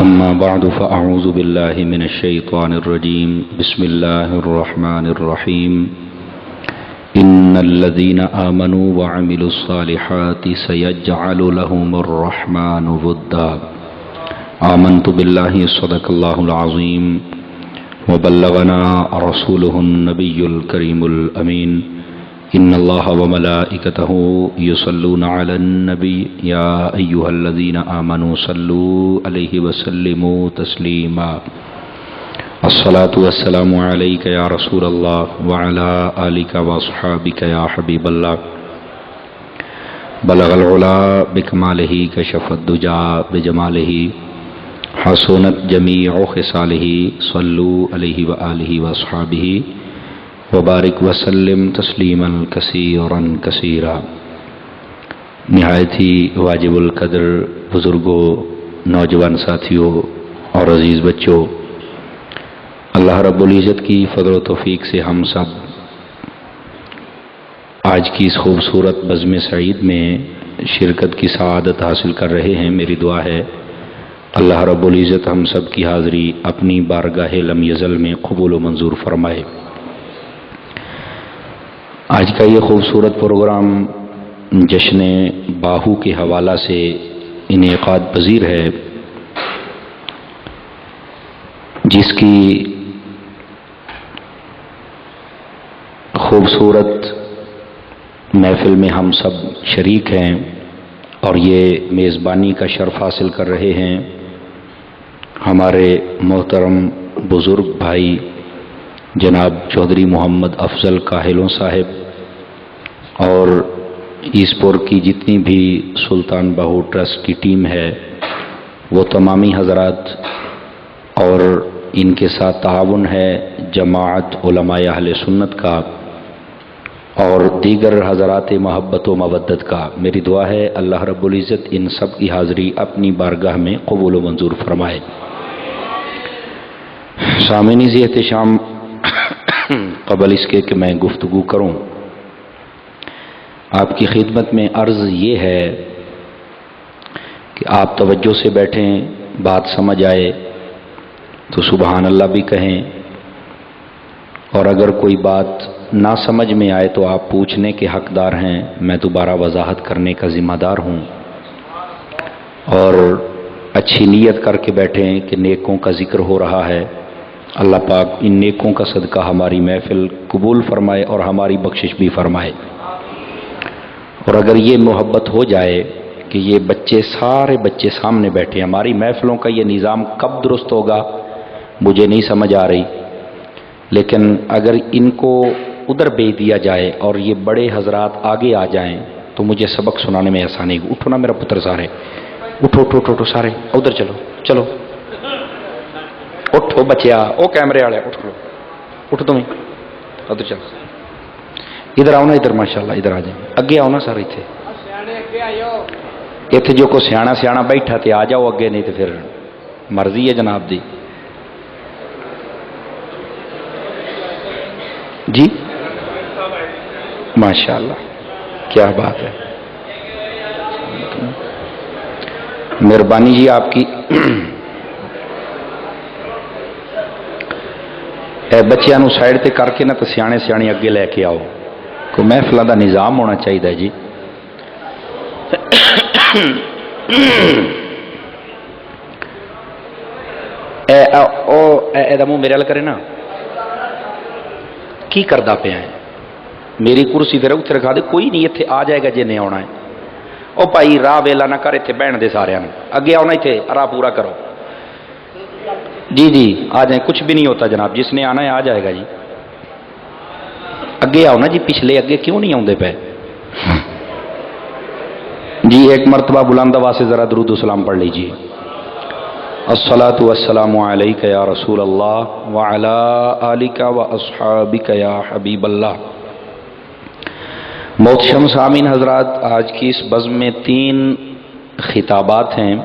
أما بعد فأعوذ بالله من الشيطان الرجيم بسم الله الرحمن الرحيم إن الذين آمنوا وعملوا الصالحات سيجعل لهم الرحمن ودا آمنت بالله صدق الله العظيم وبلغنا رسوله النبي الكريم الأمين إن الله وملائكته يصلون على النبي يا أيها الذين آمنوا صلوا عليه وسلموا تسليما الصلاة والسلام عليك يا رسول الله وعلى آلك وأصحابك يا حبيب الله بلغ العلا بكماله كشف الدجى بجماله حسنت جميع خصاله صلوا عليه وآله وأصحابه وبارک وسلم تسلیما کثیرا کثیرا۔ نہایت ہی واجب القدر بزرگوں، نوجوان ساتھیوں اور عزیز بچوں، اللہ رب العزت کی فضل و توفیق سے ہم سب آج کی اس خوبصورت بزم سعید میں شرکت کی سعادت حاصل کر رہے ہیں۔ میری دعا ہے اللہ رب العزت ہم سب کی حاضری اپنی بارگاہ لم یزل میں قبول و منظور فرمائے۔ آج کا یہ خوبصورت پروگرام جشن باہو کے حوالہ سے انعقاد پذیر ہے، جس کی خوبصورت محفل میں ہم سب شریک ہیں اور یہ میزبانی کا شرف حاصل کر رہے ہیں ہمارے محترم بزرگ بھائی جناب چودھری محمد افضل کاہلوں صاحب اور ایسپور کی جتنی بھی سلطان باہو ٹرسٹ کی ٹیم ہے، وہ تمامی حضرات، اور ان کے ساتھ تعاون ہے جماعت علماء اہل سنت کا اور دیگر حضرات محبت و مودت کا۔ میری دعا ہے اللہ رب العزت ان سب کی حاضری اپنی بارگاہ میں قبول و منظور فرمائے۔ سامعین سے احتشام، قبل اس کے کہ میں گفتگو کروں، آپ کی خدمت میں عرض یہ ہے کہ آپ توجہ سے بیٹھیں، بات سمجھ آئے تو سبحان اللہ بھی کہیں، اور اگر کوئی بات نہ سمجھ میں آئے تو آپ پوچھنے کے حقدار ہیں، میں دوبارہ وضاحت کرنے کا ذمہ دار ہوں۔ اور اچھی نیت کر کے بیٹھیں کہ نیکوں کا ذکر ہو رہا ہے، اللہ پاک ان نیکوں کا صدقہ ہماری محفل قبول فرمائے اور ہماری بخشش بھی فرمائے۔ اور اگر یہ محبت ہو جائے کہ یہ سارے بچے سامنے بیٹھے، ہماری محفلوں کا یہ نظام کب درست ہوگا مجھے نہیں سمجھ آ رہی، لیکن اگر ان کو ادھر بھیج دیا جائے اور یہ بڑے حضرات آگے آ جائیں تو مجھے سبق سنانے میں آسانی ہوگی۔ اٹھو نا میرا پتر، سارے اٹھو اٹھو اٹھو سارے ادھر چلو چلو اٹھو بچیا، او کیمرے والے اٹھو اٹھو، تمہیں ادھر چلو، ادھر آؤ نا، ادھر ماشاءاللہ ادھر آ جائیں، اگے آؤ نا سر، اتنے جو کوئی سیاح سیاح بیٹھا تے آ جاؤ اگے، نہیں تو پھر مرضی ہے جناب دی۔ جی ماشاءاللہ، کیا بات ہے، مہربانی جی آپ کی۔ بچیاں نو سائڈ تے کر کے نہ تو سیانے سیانی اگے لے کے آؤ، کوئی محفلوں دا نظام ہونا چاہیے جی۔ منہ میرے وال کرے نا، کی کردا پیا ہے؟ میری کرسی پھر اتنے رکھا دے، کوئی نہیں اتنے آ جائے گا جی نہیں آنا ہے۔ او بھائی راہ ویلا نہ کر، اتنے بہن دے سارے اگے آنا، اتنے راہ پورا کرو جی جی، آ جائیں، کچھ بھی نہیں ہوتا جناب، جس نے آنا ہے آ جائے گا جی، اگے آؤ نا جی، پچھلے اگے کیوں نہیں آتے پے جی؟ ایک مرتبہ بلند آواز سے ذرا درود و سلام پڑھ لیجیے۔ الصلاۃ والسلام علیک یا رسول اللہ وعلی آلک واصحابک یا حبیب اللہ۔ محترم سامعین حضرات، آج کی اس بزم میں 3 خطابات ہیں۔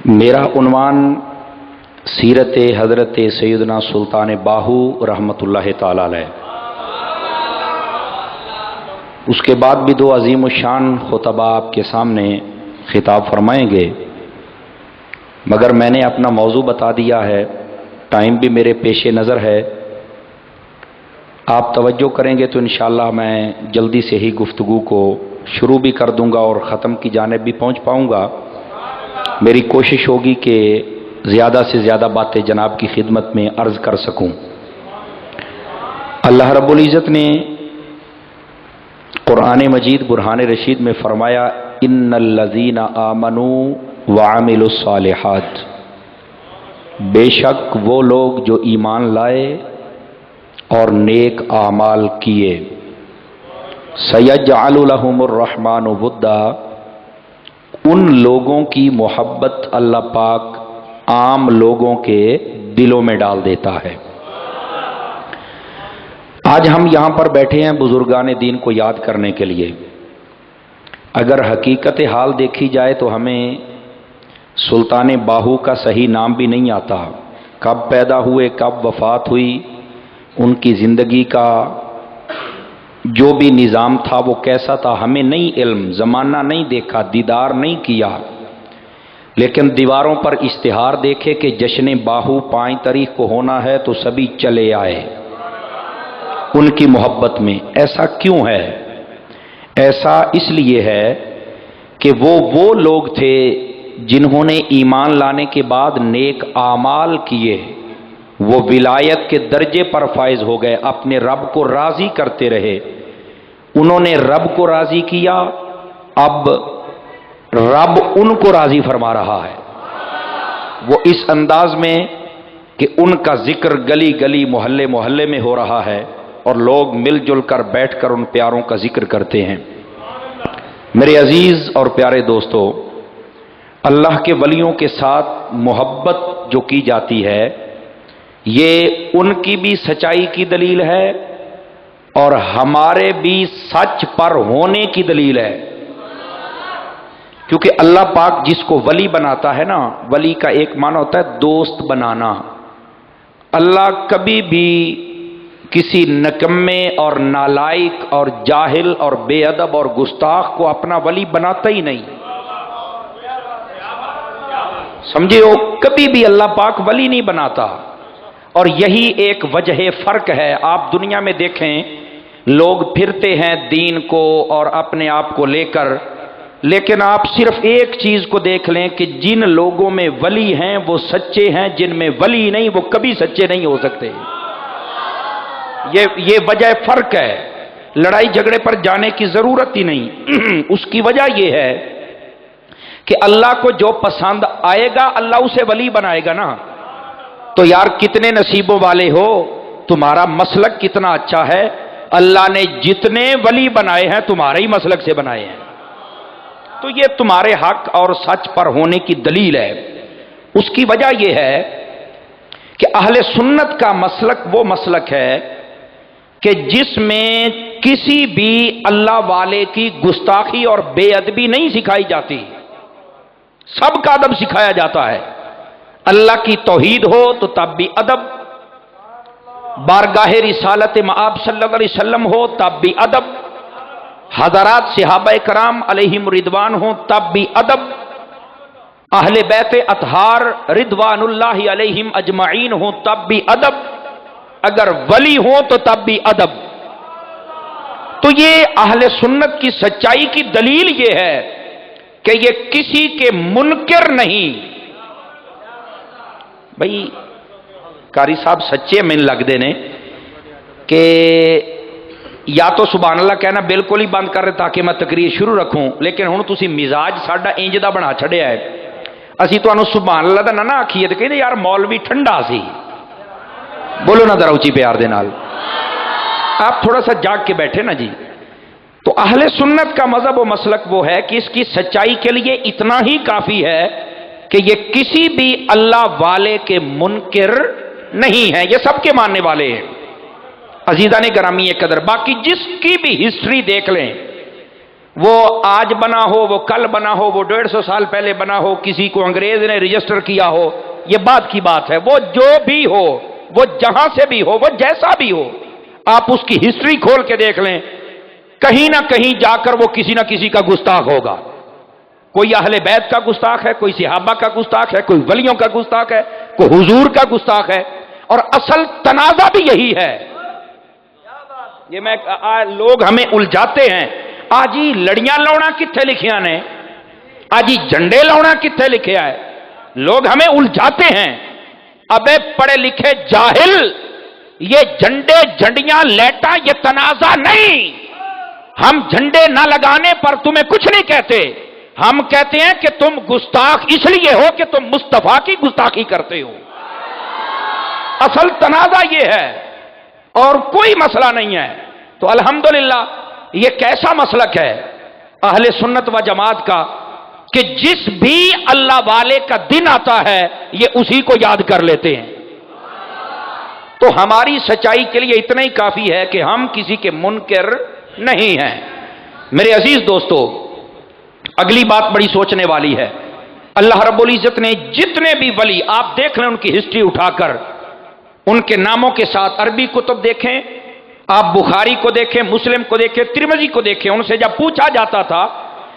میرا عنوان سیرت حضرت سیدنا سلطان باہو رحمۃ اللہ تعالی علیہ، اس کے بعد بھی 2 عظیم الشان خطبہ آپ کے سامنے خطاب فرمائیں گے۔ مگر میں نے اپنا موضوع بتا دیا ہے، ٹائم بھی میرے پیش نظر ہے، آپ توجہ کریں گے تو انشاءاللہ میں جلدی سے ہی گفتگو کو شروع بھی کر دوں گا اور ختم کی جانب بھی پہنچ پاؤں گا۔ میری کوشش ہوگی کہ زیادہ سے زیادہ باتیں جناب کی خدمت میں عرض کر سکوں۔ اللہ رب العزت نے قرآن مجید برہان رشید میں فرمایا ان الذین آمنوا وعملوا الصالحات، بے شک وہ لوگ جو ایمان لائے اور نیک اعمال کیے، سیجعل لہم الرحمن ودا، ان لوگوں کی محبت اللہ پاک عام لوگوں کے دلوں میں ڈال دیتا ہے۔ آج ہم یہاں پر بیٹھے ہیں بزرگان دین کو یاد کرنے کے لیے۔ اگر حقیقت حال دیکھی جائے تو ہمیں سلطان باہو کا صحیح نام بھی نہیں آتا، کب پیدا ہوئے کب وفات ہوئی، ان کی زندگی کا جو بھی نظام تھا وہ کیسا تھا ہمیں نہیں علم، زمانہ نہیں دیکھا، دیدار نہیں کیا، لیکن دیواروں پر اشتہار دیکھے کہ جشن باہو 5 تاریخ کو ہونا ہے تو سبھی چلے آئے ان کی محبت میں۔ ایسا کیوں ہے؟ ایسا اس لیے ہے کہ وہ لوگ تھے جنہوں نے ایمان لانے کے بعد نیک اعمال کیے، وہ ولایت کے درجے پر فائز ہو گئے، اپنے رب کو راضی کرتے رہے، انہوں نے رب کو راضی کیا، اب رب ان کو راضی فرما رہا ہے۔ وہ اس انداز میں کہ ان کا ذکر گلی گلی محلے محلے میں ہو رہا ہے اور لوگ مل جل کر بیٹھ کر ان پیاروں کا ذکر کرتے ہیں۔ میرے عزیز اور پیارے دوستو، اللہ کے ولیوں کے ساتھ محبت جو کی جاتی ہے یہ ان کی بھی سچائی کی دلیل ہے اور ہمارے بھی سچ پر ہونے کی دلیل ہے، کیونکہ اللہ پاک جس کو ولی بناتا ہے نا، ولی کا ایک معنی ہوتا ہے دوست بنانا۔ اللہ کبھی بھی کسی نکمے اور نالائق اور جاہل اور بے ادب اور گستاخ کو اپنا ولی بناتا ہی نہیں، سمجھے ہو؟ کبھی بھی اللہ پاک ولی نہیں بناتا، اور یہی ایک وجہ فرق ہے۔ آپ دنیا میں دیکھیں لوگ پھرتے ہیں دین کو اور اپنے آپ کو لے کر، لیکن آپ صرف ایک چیز کو دیکھ لیں کہ جن لوگوں میں ولی ہیں وہ سچے ہیں، جن میں ولی نہیں وہ کبھی سچے نہیں ہو سکتے۔ یہ وجہ فرق ہے، لڑائی جھگڑے پر جانے کی ضرورت ہی نہیں۔ اس کی وجہ یہ ہے کہ اللہ کو جو پسند آئے گا اللہ اسے ولی بنائے گا نا۔ تو یار کتنے نصیبوں والے ہو، تمہارا مسلک کتنا اچھا ہے، اللہ نے جتنے ولی بنائے ہیں تمہارے ہی مسلک سے بنائے ہیں، تو یہ تمہارے حق اور سچ پر ہونے کی دلیل ہے۔ اس کی وجہ یہ ہے کہ اہل سنت کا مسلک وہ مسلک ہے کہ جس میں کسی بھی اللہ والے کی گستاخی اور بے ادبی نہیں سکھائی جاتی، سب کا ادب سکھایا جاتا ہے۔ اللہ کی توحید ہو تو تب بھی ادب، بارگاہ رسالت مآب صلی اللہ علیہ وسلم ہو تب بھی ادب، حضرات صحابہ کرام علیہم رضوان ہو تب بھی ادب، اہل بیت اطہار رضوان اللہ علیہم اجمعین ہو تب بھی ادب، اگر ولی ہو تو تب بھی ادب۔ تو یہ اہل سنت کی سچائی کی دلیل یہ ہے کہ یہ کسی کے منکر نہیں۔ بھائی قاری صاحب سچے من لگتے نے کہ یا تو سبحان اللہ کہنا بالکل ہی بند کر رہے تاکہ میں تقریر شروع رکھوں، لیکن ہن تسی مزاج ساڈا انج دا بنا چھڑیا ہے، اسی تانوں سبحان اللہ دا نہ آکھیے تے کہندے یار مولوی ٹھنڈا سی، بولو نا ذرا اونچی پیار دے نال، آپ تھوڑا سا جاگ کے بیٹھے نا جی۔ تو اہل سنت کا مذہب و مسلک وہ ہے کہ اس کی سچائی کے لیے اتنا ہی کافی ہے کہ یہ کسی بھی اللہ والے کے منکر نہیں ہے، یہ سب کے ماننے والے ہیں۔ عزیزان گرامی قدر، باقی جس کی بھی ہسٹری دیکھ لیں، وہ آج بنا ہو، وہ کل بنا ہو، وہ 150 سال پہلے بنا ہو، کسی کو انگریز نے رجسٹر کیا ہو، یہ بات کی بات ہے۔ وہ جو بھی ہو، وہ جہاں سے بھی ہو، وہ جیسا بھی ہو، آپ اس کی ہسٹری کھول کے دیکھ لیں، کہیں نہ کہیں جا کر وہ کسی نہ کسی کا گستاخ ہوگا، کوئی اہل بیت کا گستاخ ہے، کوئی صحابہ کا گستاخ ہے، کوئی ولیوں کا گستاخ ہے، کوئی حضور کا گستاخ ہے، اور اصل تنازع بھی یہی ہے۔ یہ لوگ ہمیں الجھاتے ہیں، آج ہی لڑیاں لاؤنا کتنے لکھیاں نے، آج ہی جھنڈے لاؤنا کتنے لکھیا ہے، لوگ ہمیں الجھاتے ہیں۔ ابے پڑھے لکھے جاہل، یہ جھنڈے جھنڈیاں لیٹا یہ تنازع نہیں۔ ہم جھنڈے نہ لگانے پر تمہیں کچھ نہیں کہتے، ہم کہتے ہیں کہ تم گستاخ اس لیے ہو کہ تم مصطفیٰ کی گستاخی کرتے ہو۔ اصل تنازع یہ ہے اور کوئی مسئلہ نہیں ہے۔ تو الحمدللہ یہ کیسا مسلک ہے اہل سنت و جماعت کا کہ جس بھی اللہ والے کا دن آتا ہے یہ اسی کو یاد کر لیتے ہیں۔ تو ہماری سچائی کے لیے اتنا ہی کافی ہے کہ ہم کسی کے منکر نہیں ہیں۔ میرے عزیز دوستو، اگلی بات بڑی سوچنے والی ہے۔ اللہ رب العزت نے جتنے بھی ولی، آپ دیکھ لیں ان کی ہسٹری اٹھا کر، ان کے ناموں کے ساتھ عربی کتب دیکھیں، آپ بخاری کو دیکھیں، مسلم کو دیکھیں، ترمذی کو دیکھیں، ان سے جب پوچھا جاتا تھا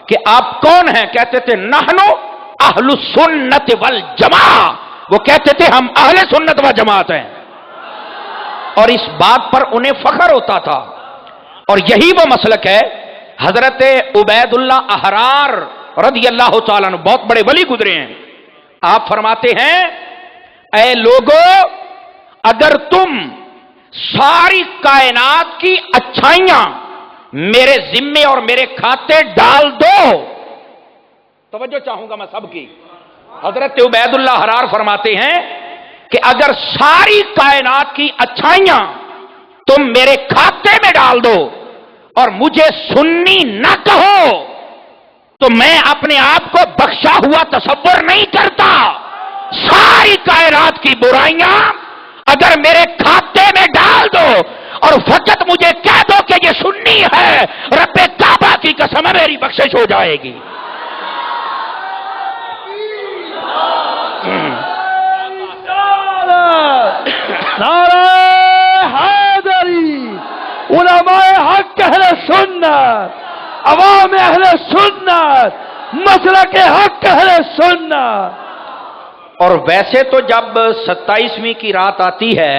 کہ آپ کون ہیں، کہتے تھے نحنو اہل السنت والجماع، وہ کہتے تھے ہم اہل سنت و جماعت ہیں، اور اس بات پر انہیں فخر ہوتا تھا۔ اور یہی وہ مسلک ہے حضرت عبید اللہ احرار رضی اللہ تعالیٰ عنہ، بہت بڑے ولی گزرے ہیں۔ آپ فرماتے ہیں اے لوگو، اگر تم ساری کائنات کی اچھائیاں میرے ذمے اور میرے کھاتے ڈال دو، توجہ چاہوں گا میں سب کی، حضرت عبید اللہ احرار فرماتے ہیں کہ اگر ساری کائنات کی اچھائیاں تم میرے کھاتے میں ڈال دو اور مجھے سنی نہ کہو تو میں اپنے آپ کو بخشا ہوا تصور نہیں کرتا۔ ساری کائنات کی برائیاں اگر میرے کھاتے میں ڈال دو اور فقط مجھے کہہ دو کہ یہ سنی ہے، رب کعبہ کی قسم میری بخشش ہو جائے گی۔ نعرہ حیدری، علماء حق اہل سنت، عوام اہل سنت، مسلک حق اہل سنت۔ اور ویسے تو جب 27ویں کی رات آتی ہے،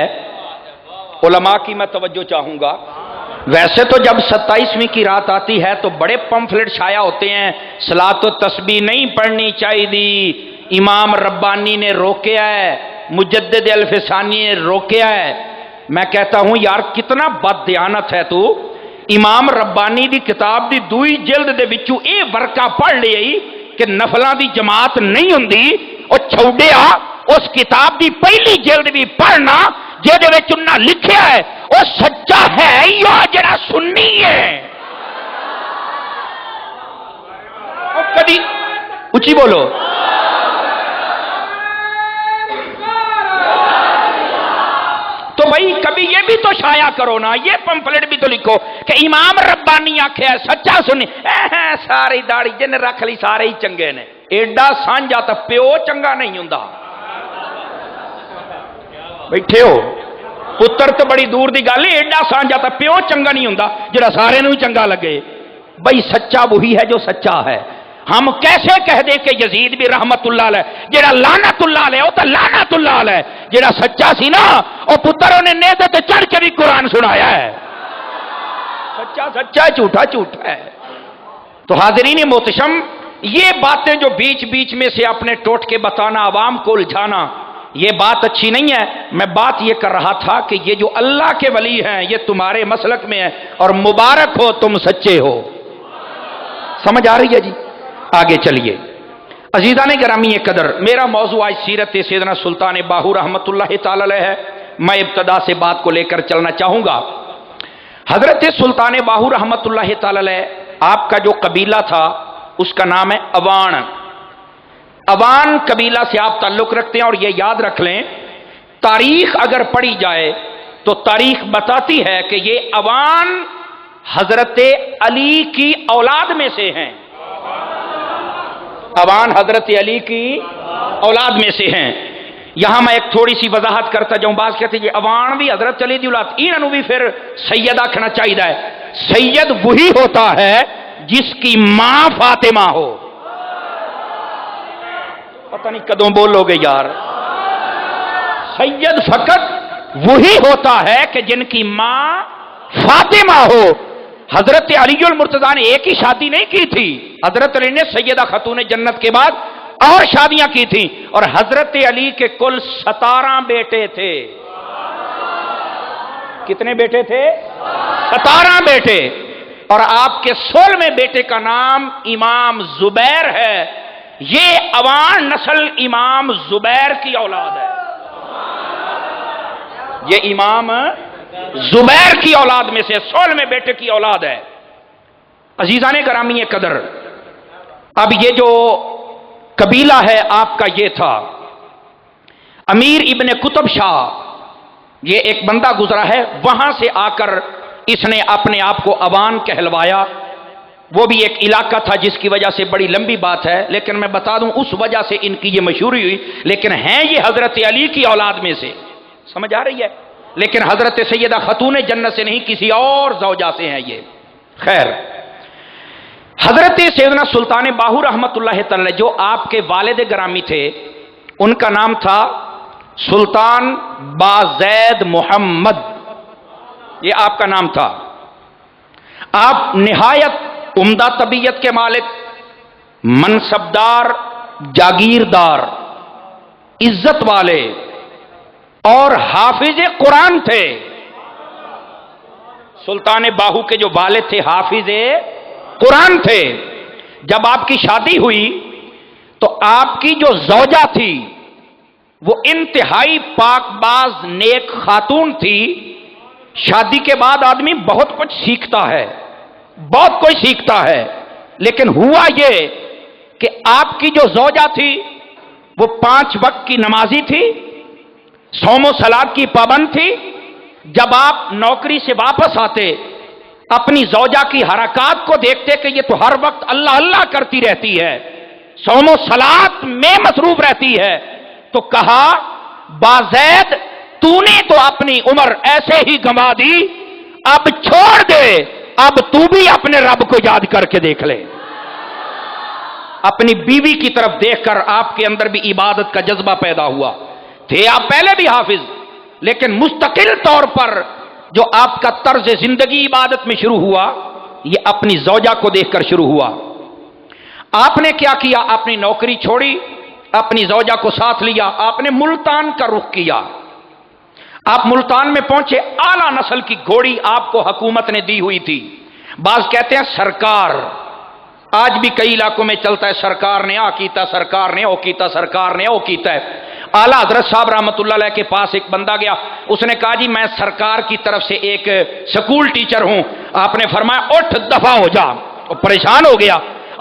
علماء کی میں توجہ چاہوں گا، ویسے تو جب 27ویں کی رات آتی ہے تو بڑے پمفلٹ شائع ہوتے ہیں، صلاۃ و تسبیح نہیں پڑھنی چاہیے، امام ربانی نے روکیا ہے، مجدد الفسانی نے روکیا ہے۔ میں کہتا ہوں یار کتنا بد دیانت ہے تو، امام ربانی دی کتاب دی دوئی جلد دے وچوں اے ورقہ پڑھ لئی کہ نفلاں دی جماعت نہیں ہوندی، او چھوڑیا اس کتاب دی پہلی جلد بھی پڑھنا جہدے وچ انہاں لکھیا ہے او سچا ہے یا جڑا سنی ہے۔ او کدی اچھی بولو، تو بھائی کبھی یہ بھی تو شائع کرو نا، یہ پمفلٹ بھی تو لکھو کہ امام ربانی آکھیا سچا سنی، ساری داڑھی جن رکھ لی سارے ہی چنگے نے، ایڈا سانجا تا پیو چنگا نہیں ہوندا۔ بیٹھے ہو پتر تو بڑی دور دی گل ہے، ایڈا سانجا تا پیو چنگا نہیں ہوندا جڑا سارے نوں چنگا لگے۔ بھائی سچا وہی ہے جو سچا ہے۔ ہم کیسے کہہ دیں کہ یزید بھی رحمت اللہ علیہ، جڑا لعنت اللہ علیہ وہ تو لعنت اللہ علیہ، جڑا سچا سی نا اور پتروں نے نیزے تے چڑھ کے بھی قرآن سنایا ہے۔ سچا سچا ہے، جھوٹا جھوٹا ہے۔ تو حاضرین محتشم، یہ باتیں جو بیچ بیچ میں سے اپنے ٹوٹ کے بتانا، عوام کو الجھانا، یہ بات اچھی نہیں ہے۔ میں بات یہ کر رہا تھا کہ یہ جو اللہ کے ولی ہیں یہ تمہارے مسلک میں ہے، اور مبارک ہو تم سچے ہو۔ سمجھ آ رہی ہے جی؟ آگے چلیے عزیزان گرامی قدر، میرا موضوع آج سیرت سیدنا سلطان باہو رحمت اللہ تعالی علیہ ہے۔ میں ابتدا سے بات کو لے کر چلنا چاہوں گا۔ حضرت سلطان باہو رحمت اللہ تعالی علیہ، آپ کا جو قبیلہ تھا اس کا نام ہے اوان۔ اوان قبیلہ سے آپ تعلق رکھتے ہیں، اور یہ یاد رکھ لیں تاریخ اگر پڑھی جائے تو تاریخ بتاتی ہے کہ یہ اوان حضرت علی کی اولاد میں سے ہیں۔ اوان حضرت علی کی اولاد میں سے ہیں۔ یہاں میں ایک تھوڑی سی وضاحت کرتا جاؤں، بعض کہتے ہیں یہ اوان بھی حضرت علی دی اولاد، انہوں بھی پھر سید آکھنا چاہیے ہے۔ سید وہی ہوتا ہے جس کی ماں فاطمہ ہو۔ پتہ نہیں کدوں بولو گے یار. سید فقط وہی ہوتا ہے کہ جن کی ماں فاطمہ ہو. حضرت علی المرتضیٰ نے ایک ہی شادی نہیں کی تھی. حضرت علی نے سیدہ خاتون جنت کے بعد اور شادیاں کی تھیں، اور حضرت علی کے کل 17 بیٹے تھے. کتنے بیٹے تھے؟ 17 بیٹے. اور آپ کے 16ویں بیٹے کا نام امام زبیر ہے. یہ اوان نسل امام زبیر کی اولاد ہے. یہ امام زبیر کی اولاد میں سے 16ویں بیٹے کی اولاد ہے. عزیزان گرامی قدر، اب یہ جو قبیلہ ہے آپ کا یہ تھا. امیر ابن قطب شاہ یہ ایک بندہ گزرا ہے، وہاں سے آ کر اس نے اپنے آپ کو اوان کہلوایا. وہ بھی ایک علاقہ تھا جس کی وجہ سے بڑی لمبی بات ہے، لیکن میں بتا دوں اس وجہ سے ان کی یہ مشہوری ہوئی. لیکن ہیں یہ حضرت علی کی اولاد میں سے، سمجھ آ رہی ہے؟ لیکن حضرت سیدہ خاتون جنت سے نہیں، کسی اور زوجہ سے ہیں یہ. خیر، حضرت سیدنا سلطان باہو رحمت اللہ تعالی جو آپ کے والد گرامی تھے، ان کا نام تھا سلطان بازید محمد. یہ آپ کا نام تھا. آپ نہایت عمدہ طبیعت کے مالک، منصبدار، جاگیردار، عزت والے اور حافظ قرآن تھے. سلطان باہو کے جو والد تھے حافظ قرآن تھے. جب آپ کی شادی ہوئی تو آپ کی جو زوجہ تھی وہ انتہائی پاک باز نیک خاتون تھی. شادی کے بعد آدمی بہت کچھ سیکھتا ہے، بہت کچھ سیکھتا ہے. لیکن ہوا یہ کہ آپ کی جو زوجہ تھی وہ 5 وقت کی نمازی تھی، صوم و صلات کی پابند تھی. جب آپ نوکری سے واپس آتے اپنی زوجہ کی حرکات کو دیکھتے کہ یہ تو ہر وقت اللہ اللہ کرتی رہتی ہے، صوم و صلات میں مصروف رہتی ہے، تو کہا بازید تو نے تو اپنی عمر ایسے ہی گنوا دی، اب چھوڑ دے، اب تو بھی اپنے رب کو یاد کر کے دیکھ لے. اپنی بیوی کی طرف دیکھ کر آپ کے اندر بھی عبادت کا جذبہ پیدا ہوا. تھے آپ پہلے بھی حافظ، لیکن مستقل طور پر جو آپ کا طرز زندگی عبادت میں شروع ہوا یہ اپنی زوجہ کو دیکھ کر شروع ہوا. آپ نے کیا کیا؟ اپنی نوکری چھوڑی، اپنی زوجہ کو ساتھ لیا، آپ نے ملتان کا رخ کیا. آپ ملتان میں پہنچے. اعلیٰ نسل کی گھوڑی آپ کو حکومت نے دی ہوئی تھی. بعض کہتے ہیں سرکار، آج بھی کئی علاقوں میں چلتا ہے سرکار نے آ کیتا، سرکار نے او کیتا، سرکار نے او کیتا ہے. اعلیٰ حضرت صاحب رحمۃ اللہ علیہ کے پاس ایک بندہ گیا، اس نے کہا جی میں سرکار کی طرف سے ایک سکول ٹیچر ہوں. آپ نے فرمایا اٹھ دفع ہو جا. وہ پریشان ہو گیا.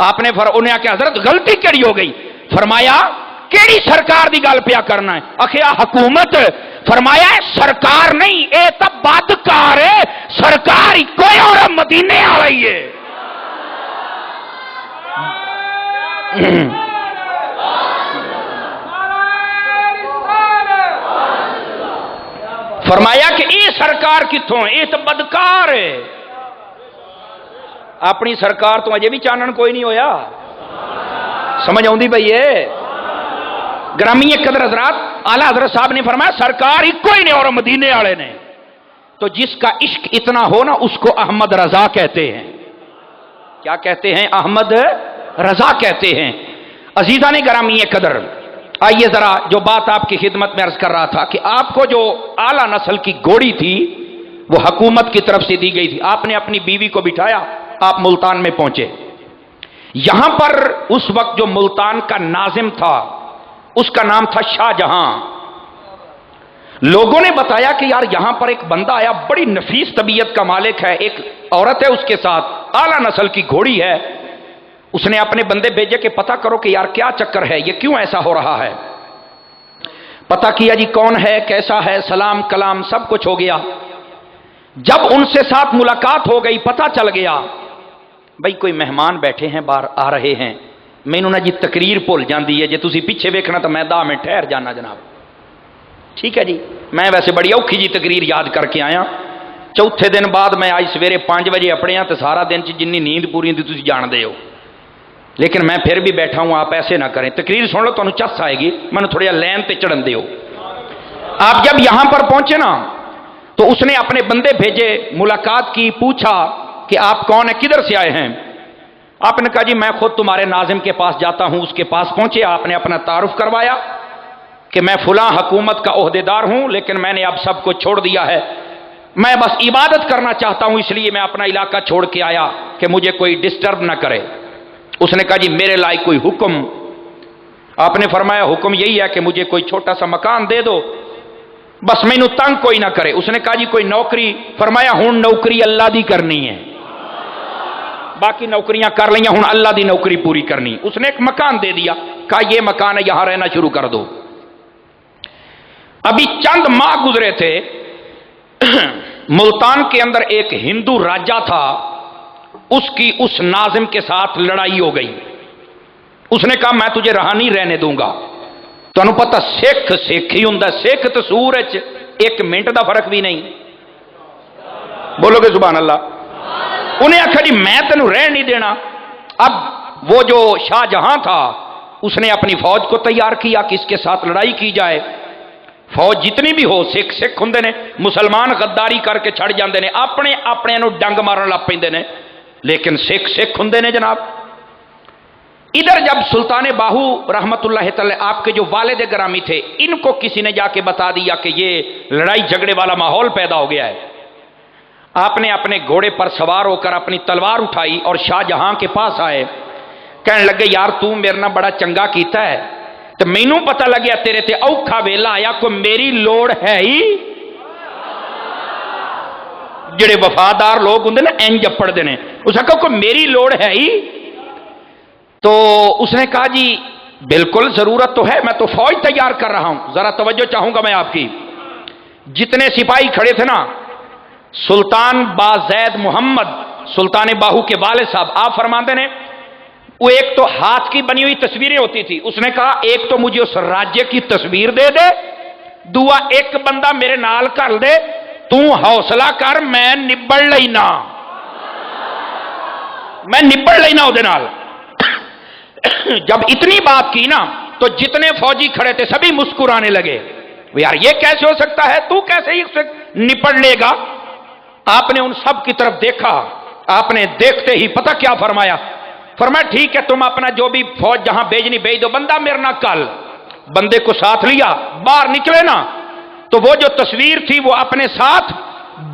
آپ نے انہیں کہ حضرت غلطی کیڑی ہو گئی؟ فرمایا کیڑی سرکار دی گل پیا کرنا ہے؟ آخیا حکومت. فرمایا سرکار نہیں، اے تب بدکار ہے، سرکار کوئی اور مدینے آ رہی ہے. فرمایا کہ یہ سرکار کتوں؟ یہ تو بدکار ہے. اپنی سرکار تو اجے بھی چانن کوئی نہیں ہویا. سمجھ آؤں بھائی ہے؟ گرامی قدر حضرات، اعلیٰ حضرت صاحب نے فرمایا سرکار ہی کوئی نہیں اور مدینے والے نے. تو جس کا عشق اتنا ہو نا اس کو احمد رضا کہتے ہیں. کیا کہتے ہیں؟ احمد رضا کہتے ہیں. عزیزان گرامی قدر، آئیے ذرا جو بات آپ کی خدمت میں عرض کر رہا تھا کہ آپ کو جو اعلیٰ نسل کی گھوڑی تھی وہ حکومت کی طرف سے دی گئی تھی. آپ نے اپنی بیوی کو بٹھایا، آپ ملتان میں پہنچے. یہاں پر اس وقت جو ملتان کا ناظم تھا اس کا نام تھا شاہ جہاں. لوگوں نے بتایا کہ یار یہاں پر ایک بندہ آیا، بڑی نفیس طبیعت کا مالک ہے، ایک عورت ہے اس کے ساتھ، اعلیٰ نسل کی گھوڑی ہے. اس نے اپنے بندے بھیجے کہ پتہ کرو کہ یار کیا چکر ہے، یہ کیوں ایسا ہو رہا ہے. پتہ کیا جی کون ہے، کیسا ہے، سلام کلام سب کچھ ہو گیا. جب ان سے ساتھ ملاقات ہو گئی پتہ چل گیا بھائی کوئی مہمان بیٹھے ہیں باہر آ رہے ہیں. مینوں نا جی تقریر بھول جاندی ہے، جے تسی پیچھے ویکھنا تو میں 10 منٹ ٹھہر جانا جناب. ٹھیک ہے جی، میں ویسے بڑی اوکھی جی تقریر یاد کر کے آیا. چوتھے دن بعد میں آج سویرے 5 بجے اپنے ہاں تو سارا دن جنی نیند پوری ہوندی تسی جان دے ہو. لیکن میں پھر بھی بیٹھا ہوں, آپ ایسے نہ کریں. تقریر سن لو, تمہیں چس آئے گی, میں نے تھوڑی لین تے چڑھن دیو. آپ جب یہاں پر پہنچے نا تو اس نے اپنے بندے بھیجے, ملاقات کی, پوچھا کہ آپ کون ہیں, کدھر سے آئے ہیں. آپ نے کہا جی میں خود تمہارے ناظم کے پاس جاتا ہوں. اس کے پاس پہنچے, آپ نے اپنا تعارف کروایا کہ میں فلاں حکومت کا عہدیدار ہوں, لیکن میں نے اب سب کو چھوڑ دیا ہے, میں بس عبادت کرنا چاہتا ہوں, اس لیے میں اپنا علاقہ چھوڑ کے آیا کہ مجھے کوئی ڈسٹرب نہ کرے. اس نے کہا جی میرے لائق کوئی حکم. آپ نے فرمایا حکم یہی ہے کہ مجھے کوئی چھوٹا سا مکان دے دو, بس مینو تنگ کوئی نہ کرے. اس نے کہا جی کوئی نوکری. فرمایا ہوں نوکری اللہ دی کرنی ہے, باقی نوکریاں کر لیں, ہوں اللہ دی نوکری پوری کرنی. اس نے ایک مکان دے دیا, کہا یہ مکان ہے, یہاں رہنا شروع کر دو. ابھی چند ماہ گزرے تھے, ملتان کے اندر ایک ہندو راجا تھا, اس کی اس ناظم کے ساتھ لڑائی ہو گئی. اس نے کہا میں تجھے رہا نہیں رہنے دوں گا. تو انہوں پتا سکھ سکھ ہی ہوں, سکھ تو سور ایک منٹ دا فرق بھی نہیں. بولو گے سبحان اللہ. انہیں آخر جی میں تینوں رہ نہیں دینا. اب وہ جو شاہ جہاں تھا اس نے اپنی فوج کو تیار کیا کہ اس کے ساتھ لڑائی کی جائے. فوج جتنی بھی ہو, سکھ سکھ ہوں نے, مسلمان غداری کر کے چھڑ جاندے نے, اپنے اپنے نو ڈنگ مارن لگ پیندے نے, لیکن سکھ سکھ ہوں نے جناب. ادھر جب سلطان باہو رحمت اللہ تعالی آپ کے جو والد گرامی تھے, ان کو کسی نے جا کے بتا دیا کہ یہ لڑائی جھگڑے والا ماحول پیدا ہو گیا ہے. آپ نے اپنے گھوڑے پر سوار ہو کر اپنی تلوار اٹھائی اور شاہ جہاں کے پاس آئے. کہنے لگے یار تو میرے نہ بڑا چنگا کیتا ہے, تو مینوں پتہ لگیا تیرے تے اوکھا ویلا آیا, کوئی میری لوڑ ہے ہی. جڑے وفادار لوگ ہوں نا این جپڑ دے نے, اس نے کہا کوئی میری لوڑ ہے ہی. تو اس نے کہا جی بالکل ضرورت تو ہے, میں تو فوج تیار کر رہا ہوں. ذرا توجہ چاہوں گا میں آپ کی. جتنے سپاہی کھڑے تھے نا, سلطان بازید محمد سلطان باہو کے والد صاحب, آپ فرماتے ہیں وہ ایک تو ہاتھ کی بنی ہوئی تصویریں ہوتی تھی. اس نے کہا ایک تو مجھے اس راجیہ کی تصویر دے دے, دعا ایک بندہ میرے نال کر دے, تو حوصلہ کر میں نبڑ لینا, میں نبڑ لینا وہ نال. جب اتنی بات کی نا تو جتنے فوجی کھڑے تھے سبھی مسکرانے لگے. یار یہ کیسے ہو سکتا ہے, تو کیسے ہی نپٹ لے گا. آپ نے ان سب کی طرف دیکھا, آپ نے دیکھتے ہی پتہ کیا فرمایا. فرمایا ٹھیک ہے تم اپنا جو بھی فوج جہاں بھیجنی بھیج دو, بندہ میرے نہ کل. بندے کو ساتھ لیا, باہر نکلے نا تو وہ جو تصویر تھی وہ اپنے ساتھ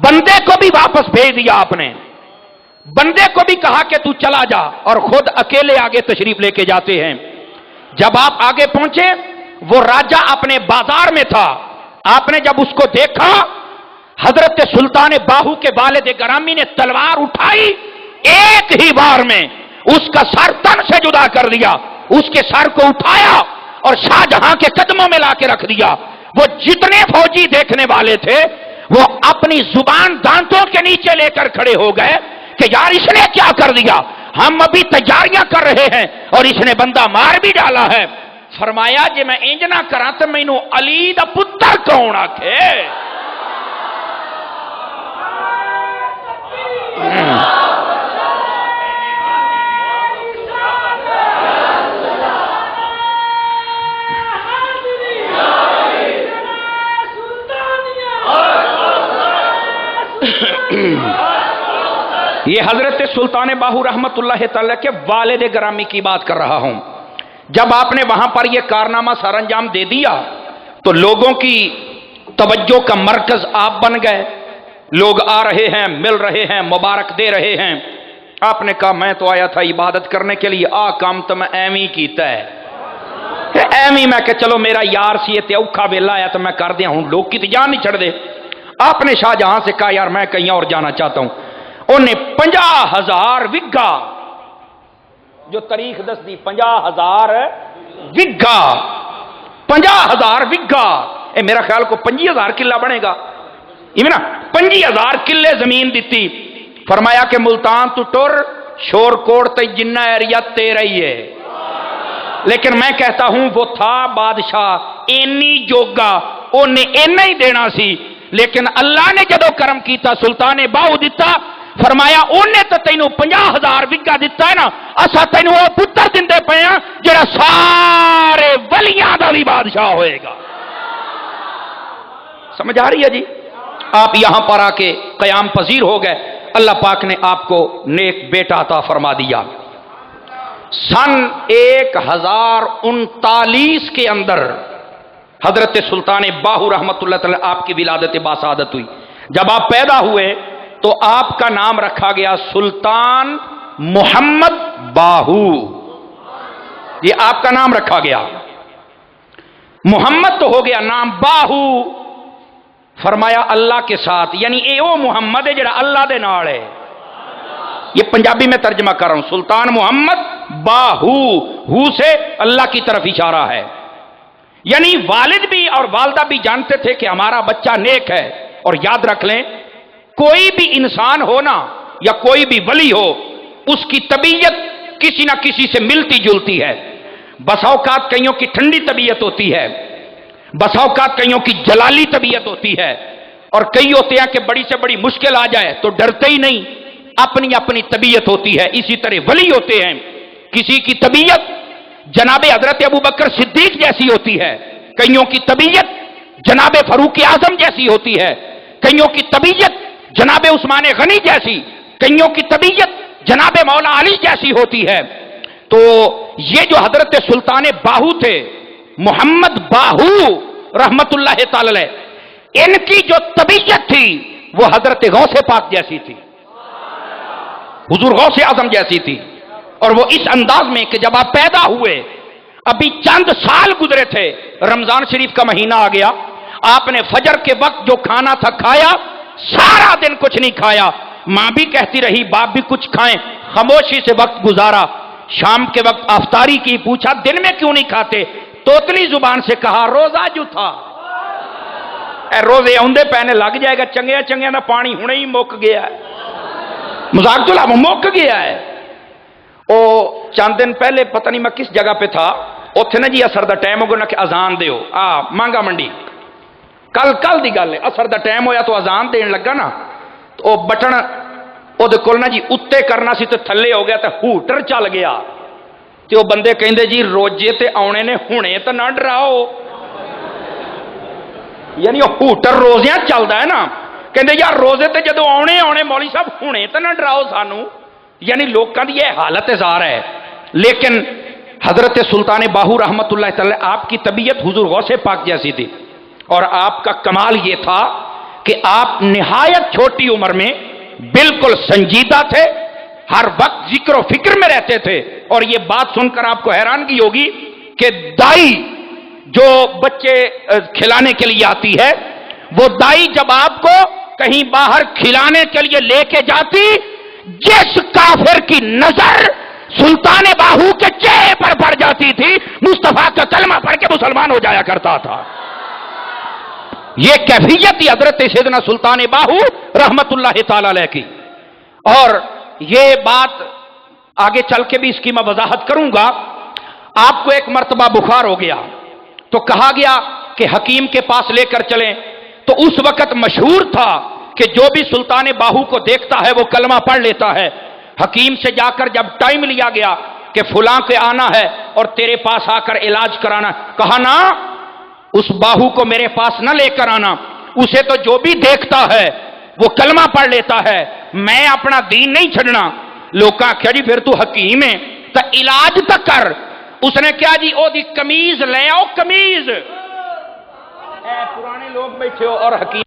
بندے کو بھی واپس بھیج دیا. آپ نے بندے کو بھی کہا کہ تو چلا جا, اور خود اکیلے آگے تشریف لے کے جاتے ہیں. جب آپ آگے پہنچے وہ راجہ اپنے بازار میں تھا. آپ نے جب اس کو دیکھا, حضرت سلطان باہو کے والد گرامی نے تلوار اٹھائی, ایک ہی بار میں اس کا سر تن سے جدا کر دیا. اس کے سر کو اٹھایا اور شاہ جہاں کے قدموں میں لا کے رکھ دیا. وہ جتنے فوجی دیکھنے والے تھے وہ اپنی زبان دانتوں کے نیچے لے کر کھڑے ہو گئے کہ یار اس نے کیا کر دیا, ہم ابھی تیاریاں کر رہے ہیں اور اس نے بندہ مار بھی ڈالا ہے. فرمایا جی میں انج نہ کراں تے مینوں علی دا پتر کون آکھے. یہ حضرت سلطان باہو رحمت اللہ تعالی کے والد گرامی کی بات کر رہا ہوں. جب آپ نے وہاں پر یہ کارنامہ سر انجام دے دیا تو لوگوں کی توجہ کا مرکز آپ بن گئے. لوگ آ رہے ہیں, مل رہے ہیں, مبارک دے رہے ہیں. آپ نے کہا میں تو آیا تھا عبادت کرنے کے لیے, کام تو میں ایویں کیتا ہے, ایویں میں کہ چلو میرا یار سی تے اوکھا ویلا آیا تو میں کر دیا ہوں, لوگ کی تو جان نہیں چھڑ دے. آپ نے شاہ جہاں سے کہا یار میں کہیں اور جانا چاہتا ہوں. انہیں 50,000 وگا, جو تاریخ دس دی 50,000 وگا, 50,000 وگا, میرا خیال کو 25,000 کلہ بنے گا, یہ نا 25,000 کلے زمین دیتی. فرمایا کہ ملتان تو ٹر, شور کوٹ تے جنہ ایریا تیرا ہی ہے. لیکن میں کہتا ہوں وہ تھا بادشاہ اینی جوگا, انہیں اینا ہی دینا سی, لیکن اللہ نے جدو کرم کیتا سلطان باہو دیتا. فرمایا انہیں تو تینوں 50,000 وگا دیتا ہے نا، اسا تینوں وہ پتر دیندے پے ہاں جڑا سارے ولیاں دا بھی بادشاہ ہوئے گا۔ سمجھ آ رہی ہے جی؟ آپ یہاں پر آ کے قیام پذیر ہو گئے، اللہ پاک نے آپ کو نیک بیٹا عطا فرما دیا۔ سن 1039 کے اندر حضرت سلطان باہو رحمت اللہ تعالی آپ کی ولادت باسعادت ہوئی۔ جب آپ پیدا ہوئے تو آپ کا نام رکھا گیا سلطان محمد باہو، یہ آپ کا نام رکھا گیا۔ محمد تو ہو گیا، نام باہو فرمایا اللہ کے ساتھ، یعنی اے او محمد ہے جڑا اللہ دے نال ہے۔ یہ پنجابی میں ترجمہ کر رہا ہوں، سلطان محمد باہو، ہو سے اللہ کی طرف اشارہ ہے، یعنی والد بھی اور والدہ بھی جانتے تھے کہ ہمارا بچہ نیک ہے۔ اور یاد رکھ لیں، کوئی بھی انسان ہو نا یا کوئی بھی ولی ہو، اس کی طبیعت کسی نہ کسی سے ملتی جلتی ہے۔ بس اوقات کئیوں کی ٹھنڈی طبیعت ہوتی ہے، بس اوقات کئیوں کی جلالی طبیعت ہوتی ہے، اور کئی ہوتے ہیں کہ بڑی سے بڑی مشکل آ جائے تو ڈرتے ہی نہیں، اپنی اپنی طبیعت ہوتی ہے۔ اسی طرح ولی ہوتے ہیں، کسی کی طبیعت جناب حضرت ابوبکر صدیق جیسی ہوتی ہے، کئیوں کی طبیعت جناب فاروق اعظم جیسی ہوتی ہے، کئیوں کی طبیعت جناب عثمان غنی جیسی، کئیوں کی طبیعت جناب مولا علی جیسی ہوتی ہے۔ تو یہ جو حضرت سلطان باہو تھے، محمد باہو رحمت اللہ تعالی علیہ، ان کی جو طبیعت تھی وہ حضرت غوث پاک جیسی تھی، حضور غوث اعظم جیسی تھی۔ اور وہ اس انداز میں کہ جب آپ پیدا ہوئے، ابھی چند سال گزرے تھے، رمضان شریف کا مہینہ آ گیا، آپ نے فجر کے وقت جو کھانا تھا کھایا، سارا دن کچھ نہیں کھایا، ماں بھی کہتی رہی باپ بھی کچھ کھائیں، خاموشی سے وقت گزارا۔ شام کے وقت افطاری کی، پوچھا دن میں کیوں نہیں کھاتے؟ توتلی زبان سے کہا روزہ جو تھا۔ اے روزے آندے پہنے لگ جائے گا، چنگیا چنگیا دا پانی ہونے ہی مک گیا ہے، مذاق تو لا مک گیا ہے۔ او چند دن پہلے پتہ نہیں میں کس جگہ پہ تھا، اتنے نا جی اثر دا ٹائم ہو گیا نا کہ اذان دیو، مانگا منڈی، کل دی گل ہے، اثر دا ٹائم ہویا تو اذان دین لگا نا، تو او بٹن او دے کول نا جی اتے کرنا سی تو تھلے ہو گیا، تو ہوٹر چل گیا، تے او بندے کہندے جی روجے تے آنے نے، ہونے تو نہ ڈراؤ، یعنی وہ ہوٹر روزیاں چلدا ہے نا، کہندے یار روزے تے جدو آنے مولوی صاحب ہونے تو نہ ڈراؤ سانو، یعنی لوکاں دی یہ حالت ظاہر ہے۔ لیکن حضرت سلطان باہو رحمت اللہ تعالی آپ کی طبیعت حضور غوث پاک جیسی تھی، اور آپ کا کمال یہ تھا کہ آپ نہایت چھوٹی عمر میں بالکل سنجیدہ تھے، ہر وقت ذکر و فکر میں رہتے تھے۔ اور یہ بات سن کر آپ کو حیرانگی ہوگی کہ دائی جو بچے کھلانے کے لیے آتی ہے، وہ دائی جب آپ کو کہیں باہر کھلانے کے لیے لے کے جاتی، جس کافر کی نظر سلطان باہو کے چہرے پر پڑ جاتی تھی، مصطفیٰ کا کلمہ پڑھ کے مسلمان ہو جایا کرتا تھا۔ یہ کیفیت ہی حضرت سیدنا سلطان باہو رحمت اللہ تعالی علیہ کی۔ اور یہ بات آگے چل کے بھی اس کی میں وضاحت کروں گا۔ آپ کو ایک مرتبہ بخار ہو گیا تو کہا گیا کہ حکیم کے پاس لے کر چلیں، تو اس وقت مشہور تھا کہ جو بھی سلطان باہو کو دیکھتا ہے وہ کلمہ پڑھ لیتا ہے۔ حکیم سے جا کر جب ٹائم لیا گیا کہ فلاں کے آنا ہے اور تیرے پاس آ کر علاج کرانا، کہا نا اس باہو کو میرے پاس نہ لے کر آنا، اسے تو جو بھی دیکھتا ہے وہ کلمہ پڑھ لیتا ہے، میں اپنا دین نہیں چھڑنا۔ لوگ آخیا جی پھر تو حکیم ہے تو علاج تک کر۔ اس نے کیا جی او دی کمیز لے آؤ، کمیز، اے پرانے لوگ بیٹھے ہو اور حکیم